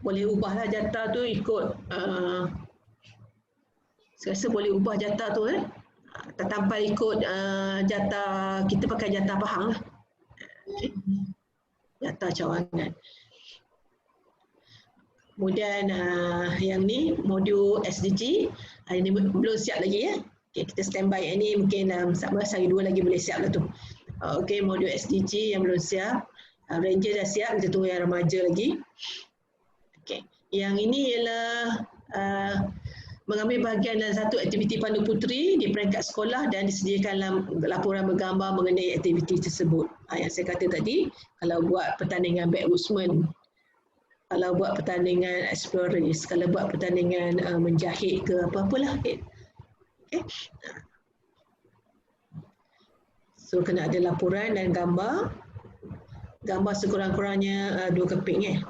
boleh ubah lah jata tu ikut saya rasa boleh ubah jata tu tertampal ikut jata, kita pakai jata Pahang lah. Jata cawangan. Kemudian yang ni modul SDG, ini belum siap lagi ya. Kita standby yang ni mungkin hari 2 lagi boleh siap lah tu. Modul SDG yang belum siap. Ranger dah siap, kita tunggu yang remaja lagi. Yang ini ialah mengambil bahagian dalam satu aktiviti Pandu Puteri di peringkat sekolah dan disediakan laporan bergambar mengenai aktiviti tersebut. Yang saya kata tadi, kalau buat pertandingan backwoodsman, kalau buat pertandingan explorers, kalau buat pertandingan menjahit ke apa-apalah. So kena ada laporan dan gambar. Gambar sekurang-kurangnya 2 keping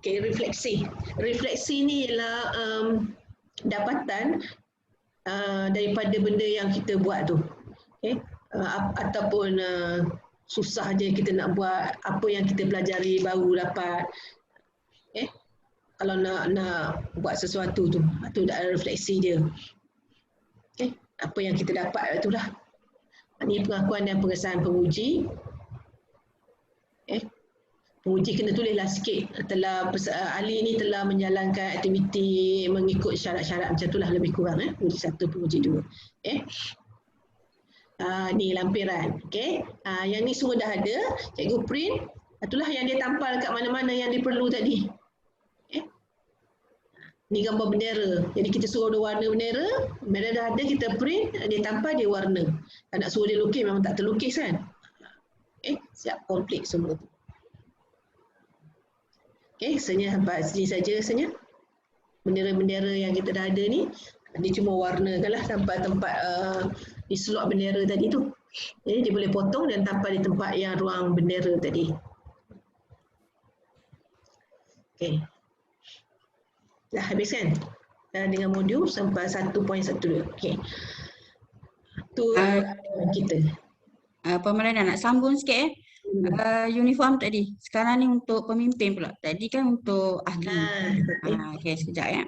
refleksi. Refleksi ni ialah dapatan daripada benda yang kita buat tu. Ataupun susah je kita nak buat apa yang kita pelajari baru dapat. Kalau nak buat sesuatu tu, itu ada refleksi dia. Apa yang kita dapat itulah. Ini pengakuan dan pengesahan penguji. Penguji kena tulislah sikit, ahli ni telah menjalankan aktiviti mengikut syarat-syarat macam itulah lebih kurang. Penguji 1, penguji 2. Ni lampiran. Yang ni semua dah ada, cikgu print. Itulah yang dia tampal kat mana-mana yang dia perlu tadi. Ni gambar bendera. Jadi kita suruh dia warna bendera, bendera dah ada, kita print, dia tampal, dia warna. Kalau nak suruh dia lukis memang tak terlukis kan. Siap komplit semua tu. Sebenarnya sampai sini saja sebenarnya. Bendera-bendera yang kita dah ada ni, dia cuma warnakan lah tempat-tempat di slot bendera tadi tu. Jadi dia boleh potong dan tampal di tempat yang ruang bendera tadi. Dah habis kan? Dengan modul sampai 1.12. Tu kita. Pemerana nak sambung sikit uniform tadi. Sekarang ni untuk pemimpin pula. Tadi kan untuk ahli. Sekejap ya.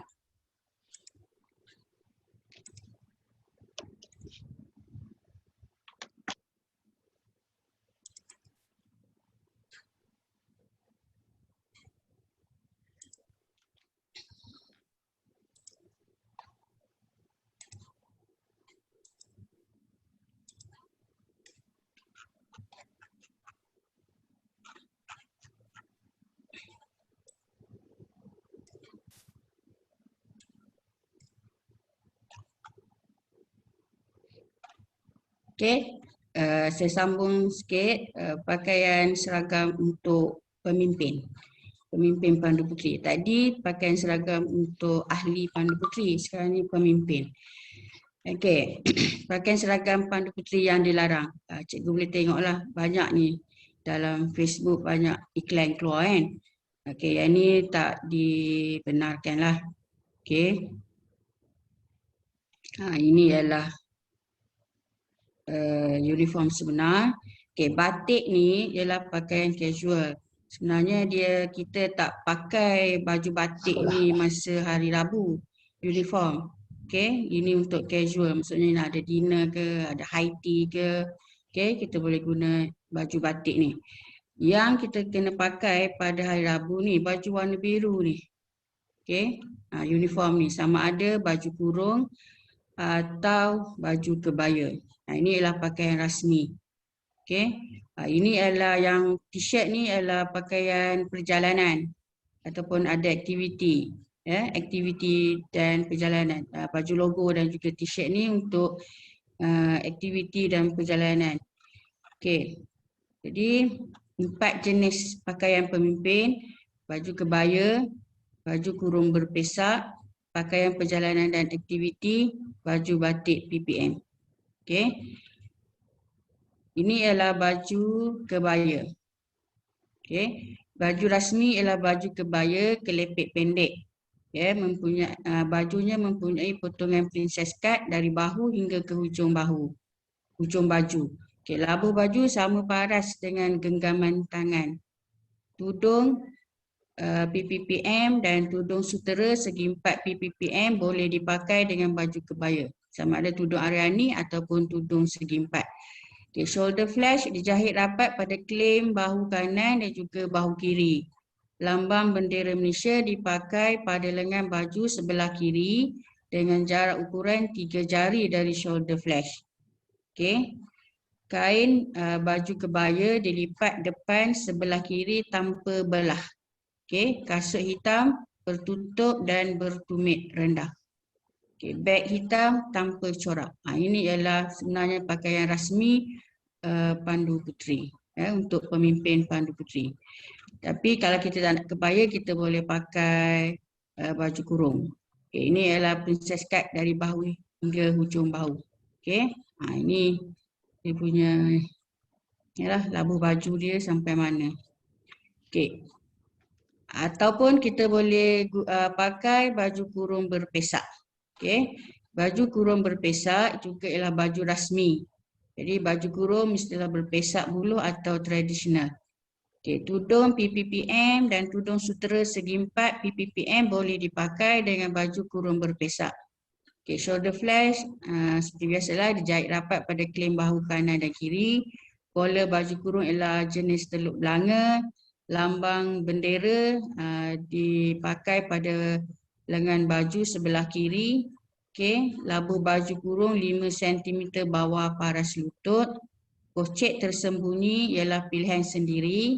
Saya sambung sikit pakaian seragam untuk pemimpin. Pemimpin Pandu Puteri. Tadi pakaian seragam untuk ahli Pandu Puteri, sekarang ni pemimpin. Pakaian seragam Pandu Puteri yang dilarang. Cikgu boleh tengoklah banyak ni dalam Facebook banyak iklan keluar kan. Yang ni tak dibenarkan lah. Ini ialah uniform sebenar. Batik ni ialah pakaian casual. Sebenarnya kita tak pakai baju batik ni masa hari Rabu uniform. Ini untuk casual, maksudnya nak ada dinner ke, ada high tea ke. Kita boleh guna baju batik ni. Yang kita kena pakai pada hari Rabu ni baju warna biru ni. Uniform ni sama ada baju kurung atau baju kebaya. Ini ialah pakaian rasmi. Ini adalah yang t-shirt ni adalah pakaian perjalanan ataupun ada aktiviti. Aktiviti dan perjalanan. Baju logo dan juga t-shirt ni untuk aktiviti dan perjalanan. Jadi 4 jenis pakaian pemimpin. Baju kebaya, baju kurung berpesak, pakaian perjalanan dan aktiviti, baju batik PPM. Ini ialah baju kebaya. Okey. Baju rasmi ialah baju kebaya kelepek pendek. Ya, bajunya mempunyai potongan princess cut dari bahu hingga ke hujung bahu. Hujung baju. Okey, labuh baju sama paras dengan genggaman tangan. Tudung PPPM dan tudung sutera segi 4 PPPM boleh dipakai dengan baju kebaya. Sama ada tudung Aryani ataupun tudung segi 4. Okay, shoulder flash dijahit rapat pada klaim bahu kanan dan juga bahu kiri. Lambang bendera Malaysia dipakai pada lengan baju sebelah kiri dengan jarak ukuran 3 jari dari shoulder flash. Okay. Kain baju kebaya dilipat depan sebelah kiri tanpa belah. Okay. Kasut hitam bertutup dan bertumit rendah. Okay. Beg hitam tanpa corak. Ini ialah sebenarnya pakaian rasmi Pandu Puteri, untuk pemimpin Pandu Puteri. Tapi kalau kita tak nak kebaya, kita boleh pakai baju kurung. Okay, ini adalah princess cut dari bahu hingga hujung bahu. Okay. Ini dia punya labuh baju dia sampai mana. Okay. Ataupun kita boleh pakai baju kurung berpesak. Okay. Baju kurung berpesak juga ialah baju rasmi. Jadi baju kurung mestilah berpesak buluh atau tradisional. Okay, tudung PPPM dan tudung sutera segi 4 PPPM boleh dipakai dengan baju kurung berpesak. Okay, shoulder flash seperti biasalah dijahit rapat pada klaim bahu kanan dan kiri. Collar baju kurung ialah jenis teluk belanga. Lambang bendera dipakai pada lengan baju sebelah kiri. Okay, labuh baju kurung 5 cm bawah paras lutut. Kocek tersembunyi ialah pilihan sendiri.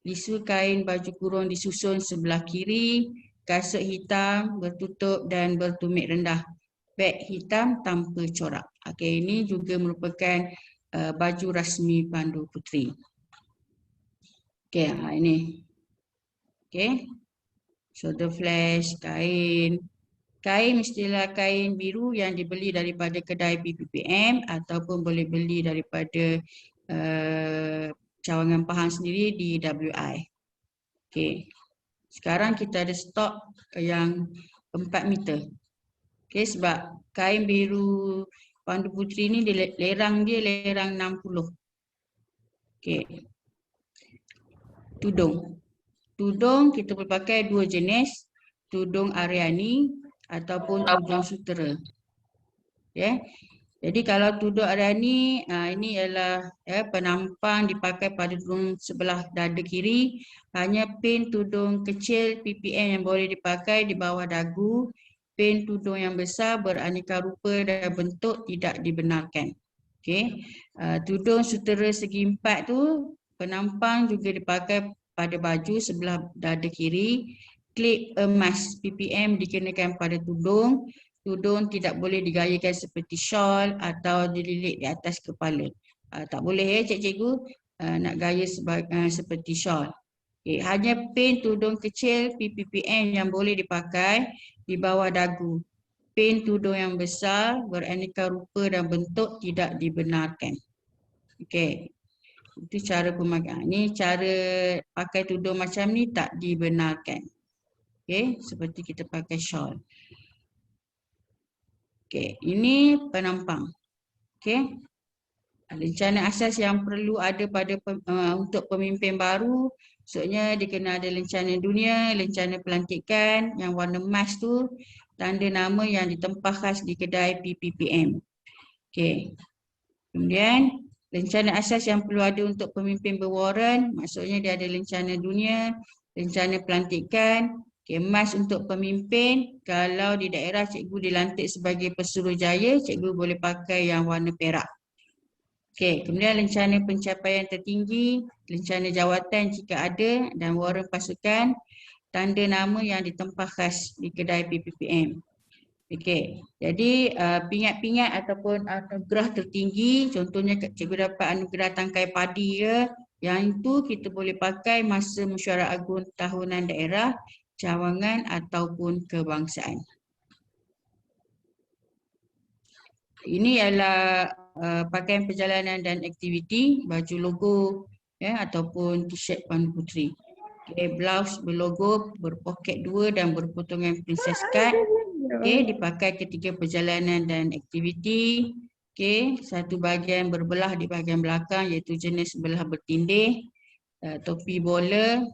Lisu kain baju kurung disusun sebelah kiri. Kasut hitam bertutup dan bertumit rendah. Beg hitam tanpa corak. Okay, ini juga merupakan baju rasmi Pandu Puteri. Okay, ini. Okay. Shoulder flash, kain. Kain mestilah kain biru yang dibeli daripada kedai PPPM ataupun boleh beli daripada cawangan Pahang sendiri di WI. Okay. Sekarang kita ada stok yang 4 meter. Okay, sebab kain biru Pandu Puteri ni lerang dia lerang 60. Okay. Tudung. Tudung kita boleh pakai 2 jenis. Tudung Aryani ataupun tudung sutera. Okay. Jadi kalau tudung Aryani, ini ialah penampang dipakai pada tudung sebelah dada kiri. Hanya pin tudung kecil PPM yang boleh dipakai di bawah dagu. Pin tudung yang besar beraneka rupa dan bentuk tidak dibenarkan. Okay. Tudung sutera segi 4 tu penampang juga dipakai pada baju sebelah dada kiri. Klip emas PPM dikenakan pada tudung. Tudung tidak boleh digayakan seperti shawl atau dililit di atas kepala. Tak boleh cikgu nak gaya seperti shawl. Okay. Hanya pin tudung kecil PPPM yang boleh dipakai di bawah dagu. Pin tudung yang besar beraneka rupa dan bentuk tidak dibenarkan. Okey. Itu cara pemakaian. Ini cara pakai tudung macam ni tak dibenarkan. Okey, seperti kita pakai shawl. Okey, ini penampang. Okey. Rencana asas yang perlu ada pada untuk pemimpin baru, maksudnya dia kena ada lencana dunia, lencana pelantikan yang warna emas tu, tanda nama yang ditempah khas di kedai PPPM. Okey. Kemudian rencana asas yang perlu ada untuk pemimpin berwarren, maksudnya dia ada lencana dunia, rencana pelantikan, emas untuk pemimpin. Kalau di daerah cikgu dilantik sebagai pesuruhjaya, cikgu boleh pakai yang warna perak. Okey, kemudian lencana pencapaian tertinggi, lencana jawatan jika ada dan warren pasukan, tanda nama yang ditempah khas di kedai PPPM. Okey, jadi pingat-pingat ataupun anugerah tertinggi, contohnya cikgu dapat anugerah tangkai padi ya, yang itu kita boleh pakai masa mesyuarat agung tahunan daerah, cawangan ataupun kebangsaan. Ini adalah pakaian perjalanan dan aktiviti, baju logo ya, ataupun t-shirt Pandu Puteri. Okay, blouse berlogo, berpoket 2 dan berpotongan princess cut. Okay, dipakai ketika perjalanan dan aktiviti. Okay, satu bahagian berbelah di bahagian belakang iaitu jenis belah bertindih, topi bola,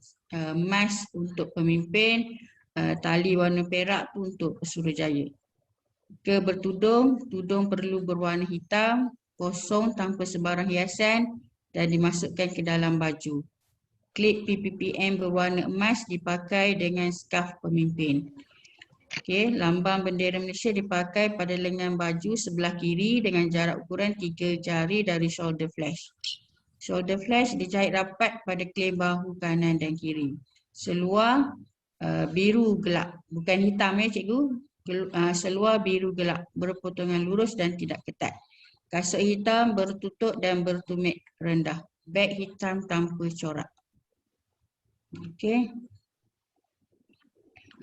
mask untuk pemimpin, tali warna perak tu untuk Pesuruhjaya. Ke bertudung, tudung perlu berwarna hitam, kosong tanpa sebarang hiasan dan dimasukkan ke dalam baju. Klip PPPM berwarna emas dipakai dengan skaf pemimpin. Okey, lambang bendera Malaysia dipakai pada lengan baju sebelah kiri dengan jarak ukuran 3 jari dari shoulder flash. Shoulder flash dijahit rapat pada klaim bahu kanan dan kiri. Seluar biru gelap, bukan hitam ya cikgu. Seluar biru gelap, berpotongan lurus dan tidak ketat. Kasut hitam bertutup dan bertumit rendah. Beg hitam tanpa corak. Okey.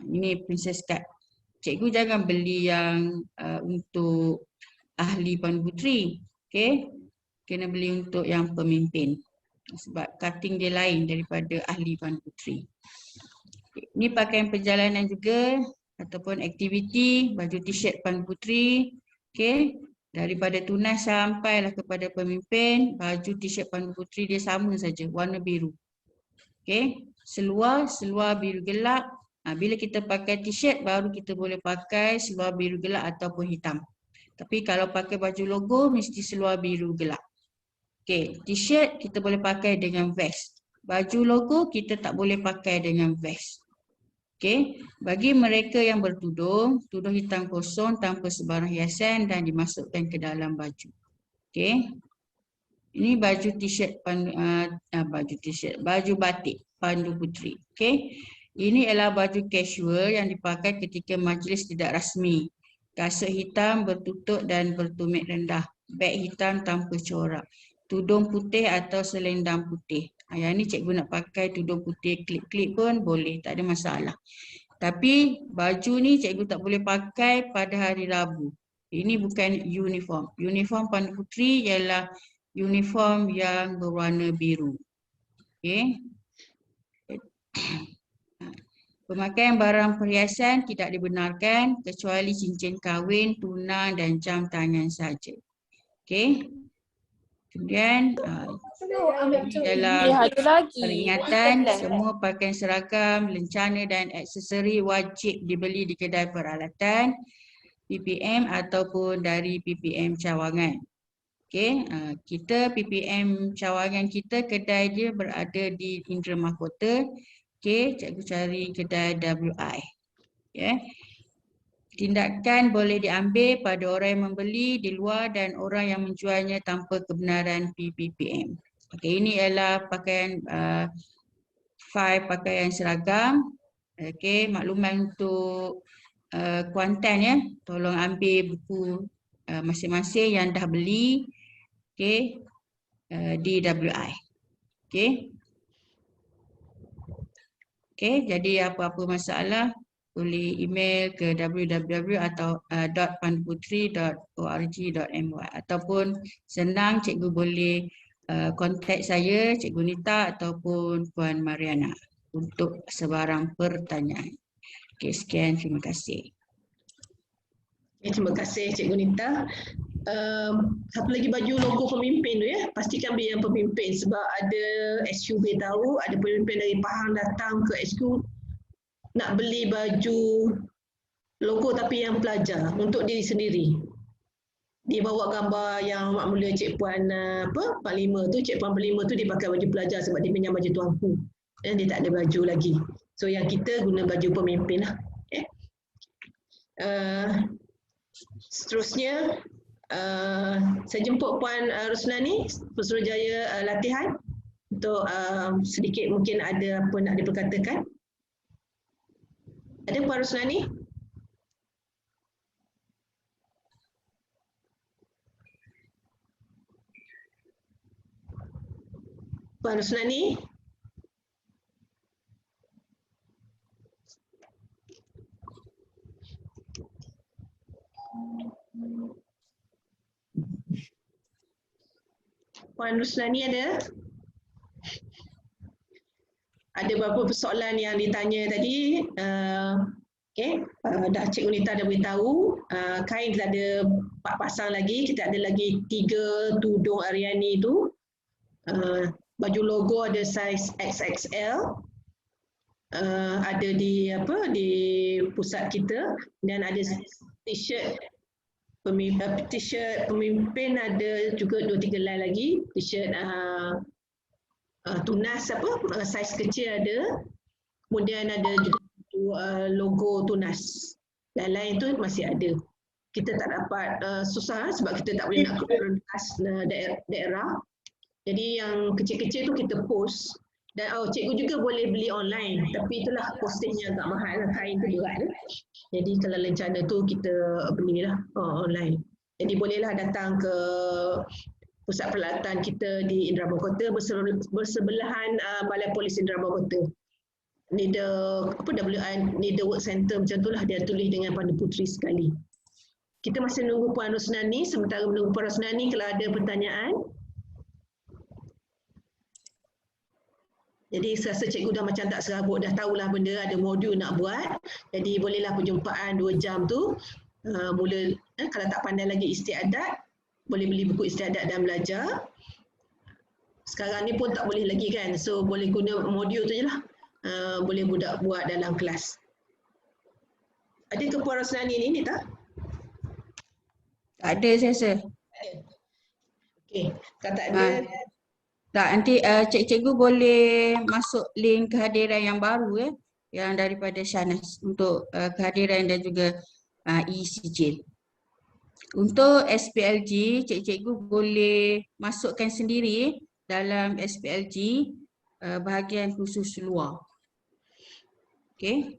Ini princess cut. Cikgu jangan beli yang untuk ahli Pandu Puteri. Okey. Kena beli untuk yang pemimpin. Sebab cutting dia lain daripada ahli Pandu Puteri. Ini pakaian perjalanan juga ataupun aktiviti, baju t-shirt Pandu Puteri. Okey. Daripada tunas sampailah kepada pemimpin, baju t-shirt Pandu Puteri dia sama saja, warna biru. Okey. Seluar biru gelap. Bila kita pakai t-shirt baru kita boleh pakai seluar biru gelap ataupun hitam. Tapi kalau pakai baju logo mesti seluar biru gelap. Okey, t-shirt kita boleh pakai dengan vest. Baju logo kita tak boleh pakai dengan vest. Okey, bagi mereka yang bertudung, tudung hitam kosong tanpa sebarang hiasan dan dimasukkan ke dalam baju. Okey. Ini baju t-shirt baju batik Pandu Puteri. Okey. Ini adalah baju casual yang dipakai ketika majlis tidak rasmi. Kasut hitam bertutup dan bertumit rendah. Beg hitam tanpa corak. Tudung putih atau selendang putih. Yang ni cikgu nak pakai tudung putih klip-klip pun boleh, tak ada masalah. Tapi baju ni cikgu tak boleh pakai pada hari Rabu. Ini bukan uniform. Uniform Pandu Puteri ialah uniform yang berwarna biru. Okey. Pemakaian barang perhiasan tidak dibenarkan kecuali cincin kahwin, tunang dan jam tangan saja. Okey. Kemudian ini adalah peringatan semua pakaian seragam, lencana dan aksesori wajib dibeli di kedai peralatan PPM ataupun dari PPM cawangan. Okey, kita PPM cawangan kita kedai dia berada di Indra Mahkota. Okey, cikgu cari kedai WI. Ya. Tindakan boleh diambil pada orang yang membeli di luar dan orang yang menjualnya tanpa kebenaran PPPM. Okey, ini adalah pakaian file pakaian seragam. Okey, makluman untuk Kuantan ya. Tolong ambil buku masing-masing yang dah beli. Okey, di WI. Okey. Okey, jadi apa-apa masalah boleh email ke www.panduputeri.org.my ataupun senang cikgu boleh kontak saya, Cikgu Nita ataupun Puan Mariana untuk sebarang pertanyaan. Okey, sekian, terima kasih. Terima kasih Cikgu Nita. Satu lagi baju logo pemimpin tu ya, pastikan beli yang pemimpin sebab ada SQB tahu, ada pemimpin dari Pahang datang ke SQ nak beli baju logo tapi yang pelajar untuk diri sendiri. Dia bawa gambar yang Mak Mulia Cik Puan Panglima tu, Cik Puan Panglima tu dia pakai baju pelajar sebab dia pinjam baju tuanku. Dan dia tak ada baju lagi. So yang kita guna baju pemimpin lah. Okay. Seterusnya saya jemput Puan Rusnani, Pesuruhjaya latihan untuk sedikit mungkin ada apa nak diperkatakan. Ada Puan Rusnani? Puan Rusnani? Puan Rusnani ada? Ada beberapa persoalan yang ditanya tadi. Okey, dah Cikgu Nita dah beritahu. Kain kita ada 4 pasang lagi. Kita ada lagi 3 tudung Aryani tu. Baju logo ada saiz XXL. Ada di di pusat kita, dan ada t-shirt pemimpin ada juga 2-3 helai lagi. T-shirt tunas saiz kecil ada. Kemudian ada juga logo tunas. Dan lain tu masih ada. Kita tak dapat susah sebab kita tak boleh nak rentas daerah. Jadi yang kecil-kecil tu kita post. Dan cikgu juga boleh beli online, tapi itulah postingnya agak mahal, kain tu berat. Jadi kalau rencana tu kita belilah online. Jadi bolehlah datang ke pusat peralatan kita di Indramayu Kota bersebelahan Balai Polis Indramayu Kota. Nida Work Center macam itulah dia tulis dengan Pandu Puteri sekali. Kita masih menunggu Puan Rusnani. Sementara menunggu Puan Rusnani, kalau ada pertanyaan. Jadi saya rasa cikgu dah macam tak serabut, dah tahulah benda ada modul nak buat. Jadi bolehlah perjumpaan 2 jam tu. Mula kalau tak pandai lagi istiadat, boleh beli buku istiadat dan belajar. Sekarang ni pun tak boleh lagi kan. So boleh guna modul tu je lah. Boleh budak buat dalam kelas. Ada ke Puan Rusnani ni tak? Tak ada saya rasa. Okey, kalau tak ada. Tak, nanti cikgu boleh masuk link kehadiran yang baru yang daripada Shanas untuk kehadiran dan juga e-sijil. Untuk SPLG, cikgu boleh masukkan sendiri dalam SPLG bahagian khusus luar. Okey.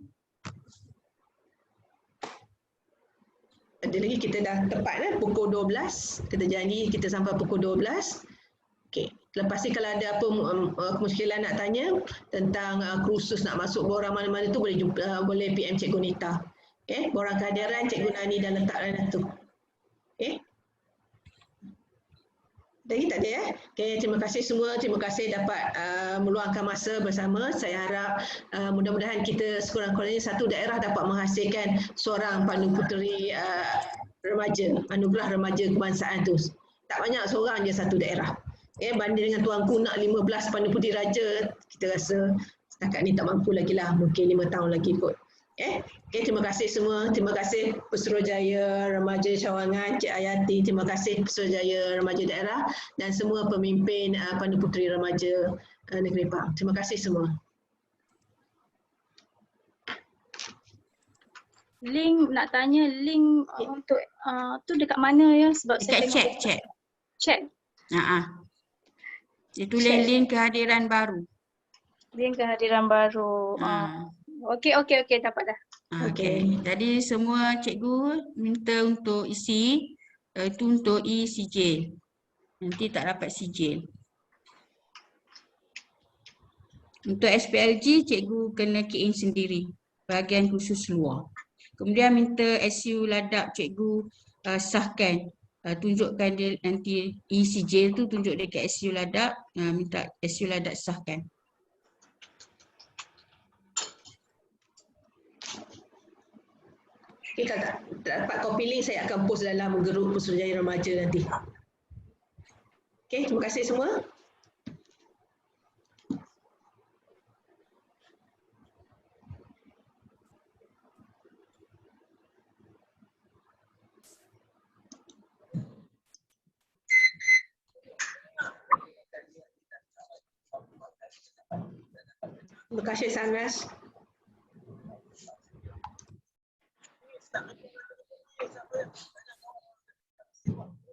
Ada lagi, kita dah tepat pukul 12. Kita janji kita sampai pukul 12. Okey. Lepas ni kalau ada apa kemusykilan nak tanya tentang kursus nak masuk borang mana-mana tu boleh PM Cikgu Nita. Okey, borang kehadiran Cikgu Nani dah letak dalam tu. Okey. Lagi tak ada Okey, terima kasih semua. Terima kasih dapat meluangkan masa bersama. Saya harap mudah-mudahan kita sekurang-kurangnya satu daerah dapat menghasilkan seorang Pandu Puteri remaja, anugerah remaja kebangsaan tu. Tak banyak, seorang je satu daerah. Banding dengan tuanku nak 15 Pandu Puteri raja, kita rasa setakat ni tak mampu lagi lah. Mungkin 5 tahun lagi kot. Okey, terima kasih semua. Terima kasih Pesuruhjaya Remaja Cawangan, Cik Ayati. Terima kasih Pesuruhjaya Remaja Daerah dan semua pemimpin Pandu Puteri Remaja Negeri Pahang. Terima kasih semua. Link, nak tanya link untuk tu dekat mana ya? Sebab dekat saya chat. Chat. Dia tulis link kehadiran baru. Link kehadiran baru. Okey, dapat dah. Okey. Jadi semua cikgu minta untuk isi itu untuk e-sijil. Nanti tak dapat sijil. Untuk SPLG cikgu kena key in sendiri bahagian khusus luar. Kemudian minta SU Ladap cikgu sahkan. Tunjukkan dia nanti e-sijil tu tunjuk dekat SU Ladap, minta SU Ladap sahkan. Okay, kalau tak dapat copy link, saya akan post dalam grup Pesuruhjaya Remaja nanti. Okey, terima kasih semua. Terima kasih Sanas. Thank you.